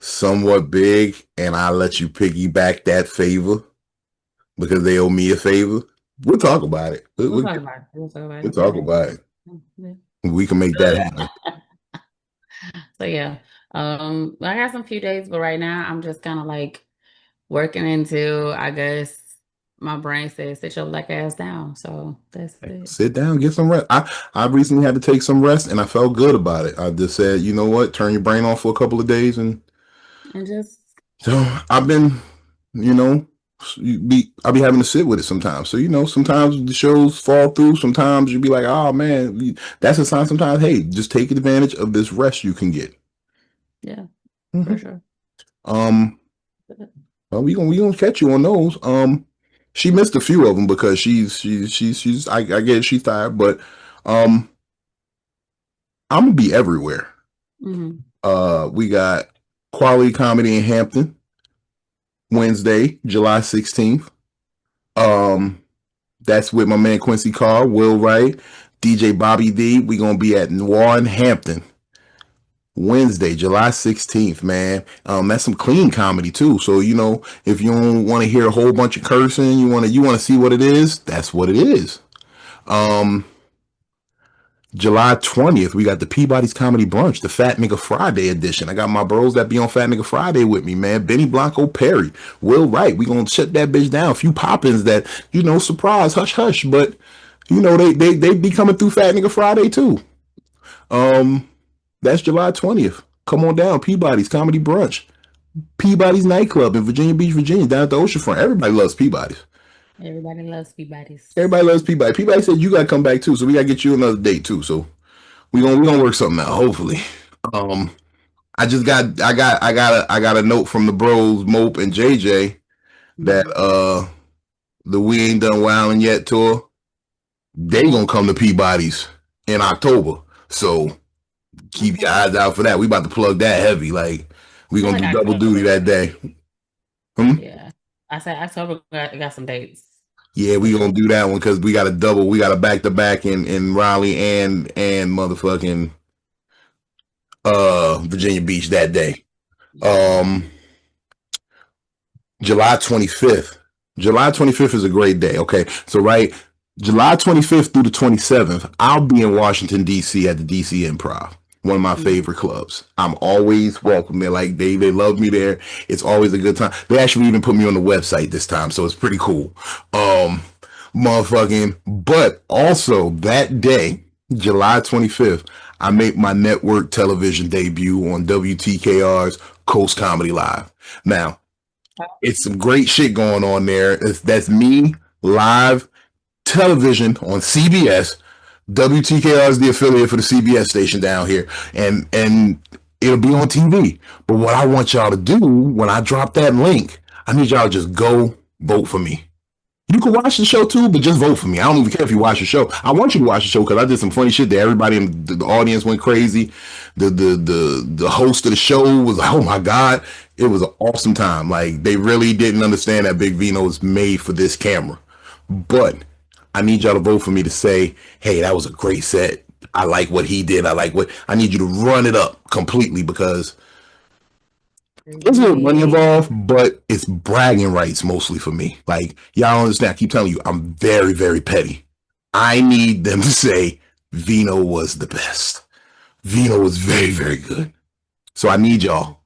somewhat big, and I'll let you piggyback that favor because they owe me a favor. We'll talk about it. We'll talk about it. We'll talk about We'll it. talk about it. Yeah. We can make that happen. So yeah, I got some few days, but right now I'm just kind of like working into, I guess, My brain says sit your black ass down. So that's it. Sit down, get some rest. I recently had to take some rest, and I felt good about it. I just said, you know what, turn your brain off for a couple of days, and And just so I've been, you know, I'll be having to sit with it sometimes. So sometimes the shows fall through. Sometimes you be like, oh man, that's a sign. Sometimes, hey, just take advantage of this rest you can get. yeah, for Mhm. sure. Well, we gonna catch you on those. She missed a few of them because she's I get she's tired, but um, I'm gonna be everywhere. Hmm. We got Quality Comedy in Hampton, Wednesday, July 16th. Um, that's with my man Quincy Carr, Will Wright, DJ Bobby D. We gonna be at Noir in Hampton, Wednesday, July 16th, man. That's some clean comedy too. So, if you don't want to hear a whole bunch of cursing, you wanna see what it is, that's what it is. Um, July 20th, we got the Peabody's Comedy Brunch, the Fat Nigga Friday edition. I got my bros that be on Fat Nigga Friday with me, man. Benny Blanco Perry, Will Wright. We gonna shut that bitch down. A few poppins that, surprise, hush, hush. But, they be coming through Fat Nigga Friday too. That's July 20th. Come on down, Peabody's Comedy Brunch. Peabody's Nightclub in Virginia Beach, Virginia, down at the oceanfront. Everybody loves Peabody's. Everybody loves Peabody's. Everybody loves Peabody. Peabody said you gotta come back too, so we gotta get you another date too. So we gonna work something out, hopefully. Um, I got a note from the bros, Mope and JJ, that the We Ain't Done Wildin' Yet tour, they gonna come to Peabody's in October. So keep your eyes out for that. We about to plug that heavy. Like we gonna do double duty that day. Yeah. I said October got some dates. Yeah, we gonna do that one because we got a double. We got a back to back in Raleigh and motherfucking Virginia Beach that day. Um, July 25th. July 25th is a great day. Okay, so July 25th through the 27th, I'll be in Washington D.C. at the D.C. Improv, one of my favorite clubs. I'm always welcome there. Like they love me there. It's always a good time. They actually even put me on the website this time, so it's pretty cool. Motherfucking, but also that day, July 25th, I make my network television debut on WTKR's Coast Comedy Live. Now, it's some great shit going on there. That's me live television on CBS. WTKR is the affiliate for the CBS station down here, and it'll be on TV. But what I want y'all to do when I drop that link, I need y'all to just go vote for me. You can watch the show too, but just vote for me. I don't even care if you watch the show. I want you to watch the show because I did some funny shit that everybody in the audience went crazy. The host of the show was like, oh my God. It was an awesome time. Like they really didn't understand that Big Vino was made for this camera. But I need y'all to vote for me to say, hey, that was a great set. I like what he did. I need you to run it up completely because there's a little money involved, but it's bragging rights mostly for me. Like, y'all understand, I keep telling you, I'm very, very petty. I need them to say Vino was the best. Vino was very, very good. So I need y'all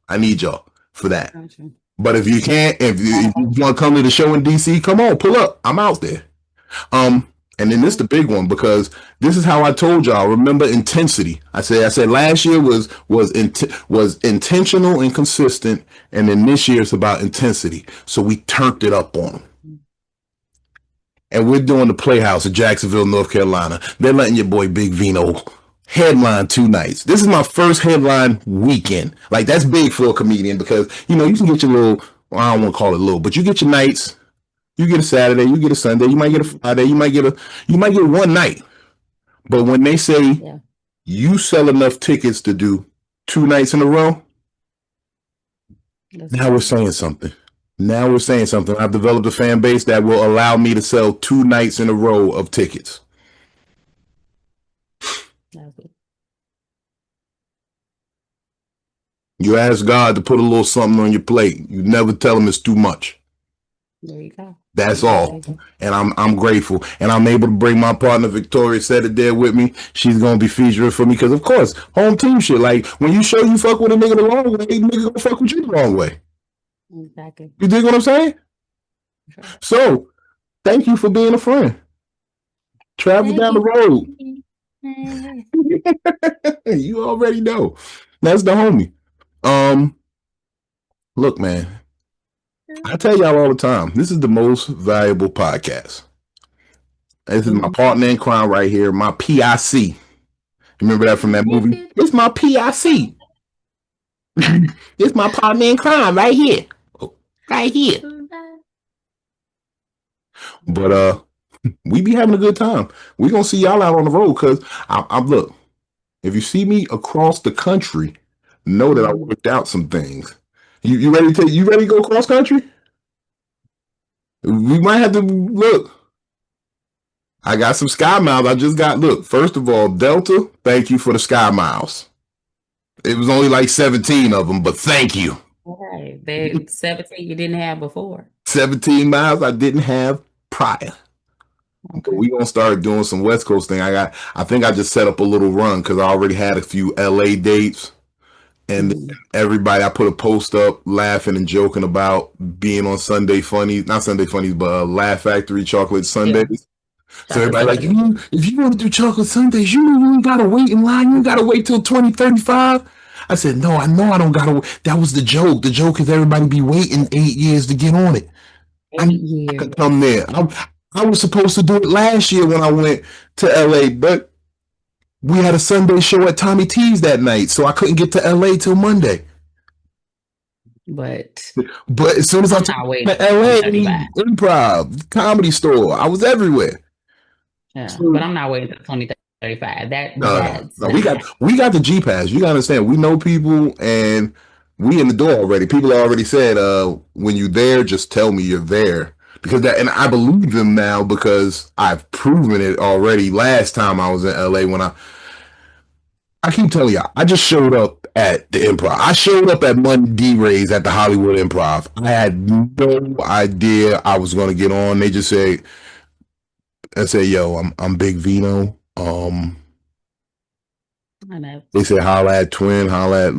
for that. Gotcha. But if you can't, if you want to come to the show in DC, come on, pull up. I'm out there. And then this is the big one because this is how I told y'all. Remember intensity. I said last year was intentional and consistent, and then this year it's about intensity. So we turned it up on them. And we're doing the Playhouse in Jacksonville, North Carolina. They're letting your boy Big Vino headline 2 nights. This is my first headline weekend. Like that's big for a comedian because you can get your little. Well, I don't want to call it little, but you get your nights. You get a Saturday, you get a Sunday, you might get a Friday, you might get one night. But when they say you sell enough tickets to do 2 nights in a row, now we're saying something. I've developed a fan base that will allow me to sell 2 nights in a row of tickets. You ask God to put a little something on your plate. You never tell him it's too much. There you go. That's all. And I'm grateful. And I'm able to bring my partner VictoriaSaidItSTL with me. She's gonna be featuring for me because of course, home team shit. Like when you show you fuck with a nigga the wrong way, nigga gonna fuck with you the wrong way. Exactly. You dig what I'm saying? Sure. So Thank you for being a friend. Travel Thank down you. the road. You already know. That's the homie. Look, man, I tell y'all all the time, this is the most valuable podcast. This is my partner in crime right here, my PIC. Remember that from that movie? It's my PIC. It's my partner in crime right here. Right here. But we be having a good time. We gonna see y'all out on the road because I'm look. If you see me across the country, know that I worked out some things. You ready to go cross country? We might have to look. I got some sky miles. I just got look. First of all, Delta, thank you for the sky miles. It was only like 17 of them, but thank you. Okay, they 17 you didn't have before. 17 miles I didn't have prior. Okay. But we gonna start doing some West Coast thing. I think I just set up a little run because I already had a few LA dates. And everybody, I put a post up laughing and joking about being on Sunday Funnies, not Sunday Funnies, but Laugh Factory Chocolate Sundays. Yeah. So everybody like, if you want to do chocolate Sundays, you know you ain't gotta wait in line. You ain't gotta wait till 2035. I said, no, I know I don't gotta wait. That was the joke. The joke is everybody be waiting 8 years to get on it. I could come there. I was supposed to do it last year when I went to LA, but we had a Sunday show at Tommy T's that night, so I couldn't get to LA till Monday. But as soon as I took to LA, Improv, Comedy Store, I was everywhere. Yeah, so, but I'm not waiting until 2035. No, we got the G Pass. You gotta understand, we know people and we in the door already. People already said, when you're there, just tell me you're there. Because and I believe them now because I've proven it already last time I was in LA when I keep telling y'all, I just showed up at the Improv. I showed up at Monday Rays at the Hollywood Improv. I had no idea I was going to get on. They just say, yo, I'm Big Vino. They said, holla at Twin, holla at,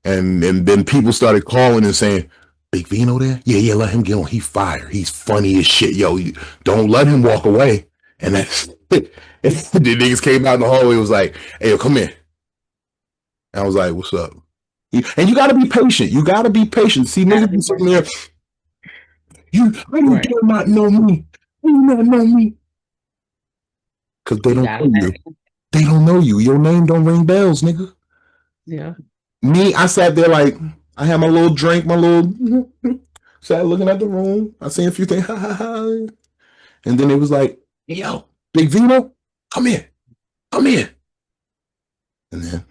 and then people started calling and saying, Big Vino there? Yeah, let him get on. He fire. He's funny as shit. Yo, don't let him walk away. And that's it. And the niggas came out in the hallway, was like, hey, yo, come here. And I was like, what's up? And you got to be patient. You got to be patient. See, niggas be sitting there. I do not know me. You do not know me. Because they don't know you. They don't know you. Your name don't ring bells, nigga. Yeah. Me, I sat there like, I had my little drink, sat looking at the room. I seen a few things. And then it was like, yo, Big Vino, come here. Come here. And then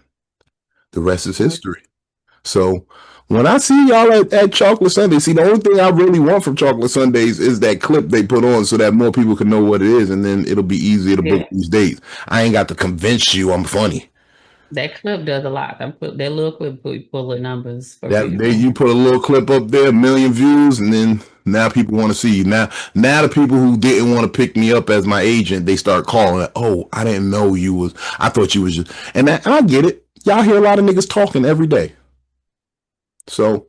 the rest is history. So when I see y'all at Chocolate Sundays, see, the only thing I really want from Chocolate Sundays is that clip they put on so that more people can know what it is, and then it'll be easier to book these dates. I ain't got to convince you I'm funny. That clip does a lot. That little clip full of numbers. For you put a little clip up there, 1 million views, and then now people want to see you. Now the people who didn't want to pick me up as my agent, they start calling. Oh, I didn't know you was. I thought you was just. And I get it. Y'all hear a lot of niggas talking every day. So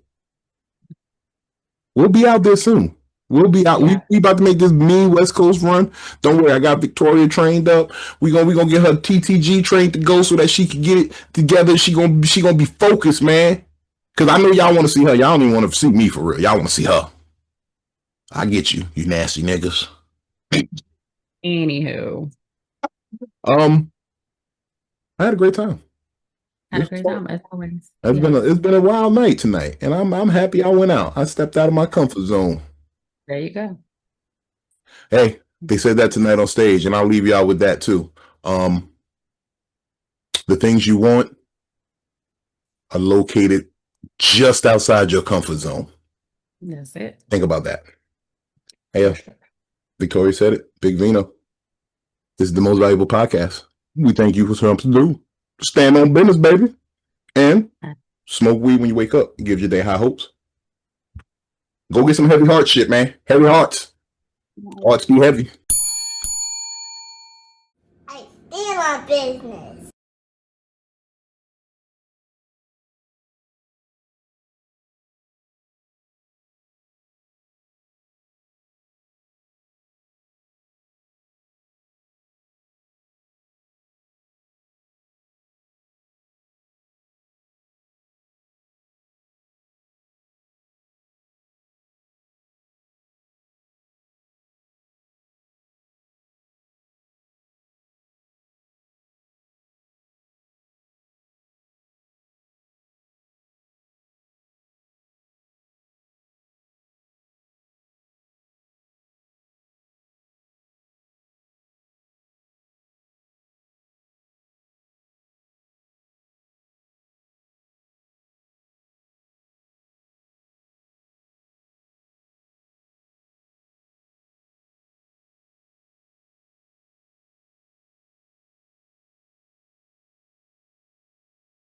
we'll be out there soon. We'll be out. Yeah. We about to make this mean West Coast run. Don't worry, I got Victoria trained up. We gonna get her TTG trained to go so that she can get it together. She gonna be focused, man. Cause I know y'all want to see her. Y'all don't even want to see me for real. Y'all want to see her. I get you, you nasty niggas. Anywho, I had a great time. Had a great time as always. It's been a wild night tonight, and I'm happy I went out. I stepped out of my comfort zone. There you go. Hey, they said that tonight on stage, and I'll leave y'all with that too. The things you want are located just outside your comfort zone. That's it. Think about that. Hey, Victoria said it. Big Vino. This is the most valuable podcast. We thank you for something to do. Stand on business, baby. And smoke weed when you wake up. It gives your day high hopes. Go get some heavy heart shit, man. Heavy hearts. Hearts be heavy. I stand on business.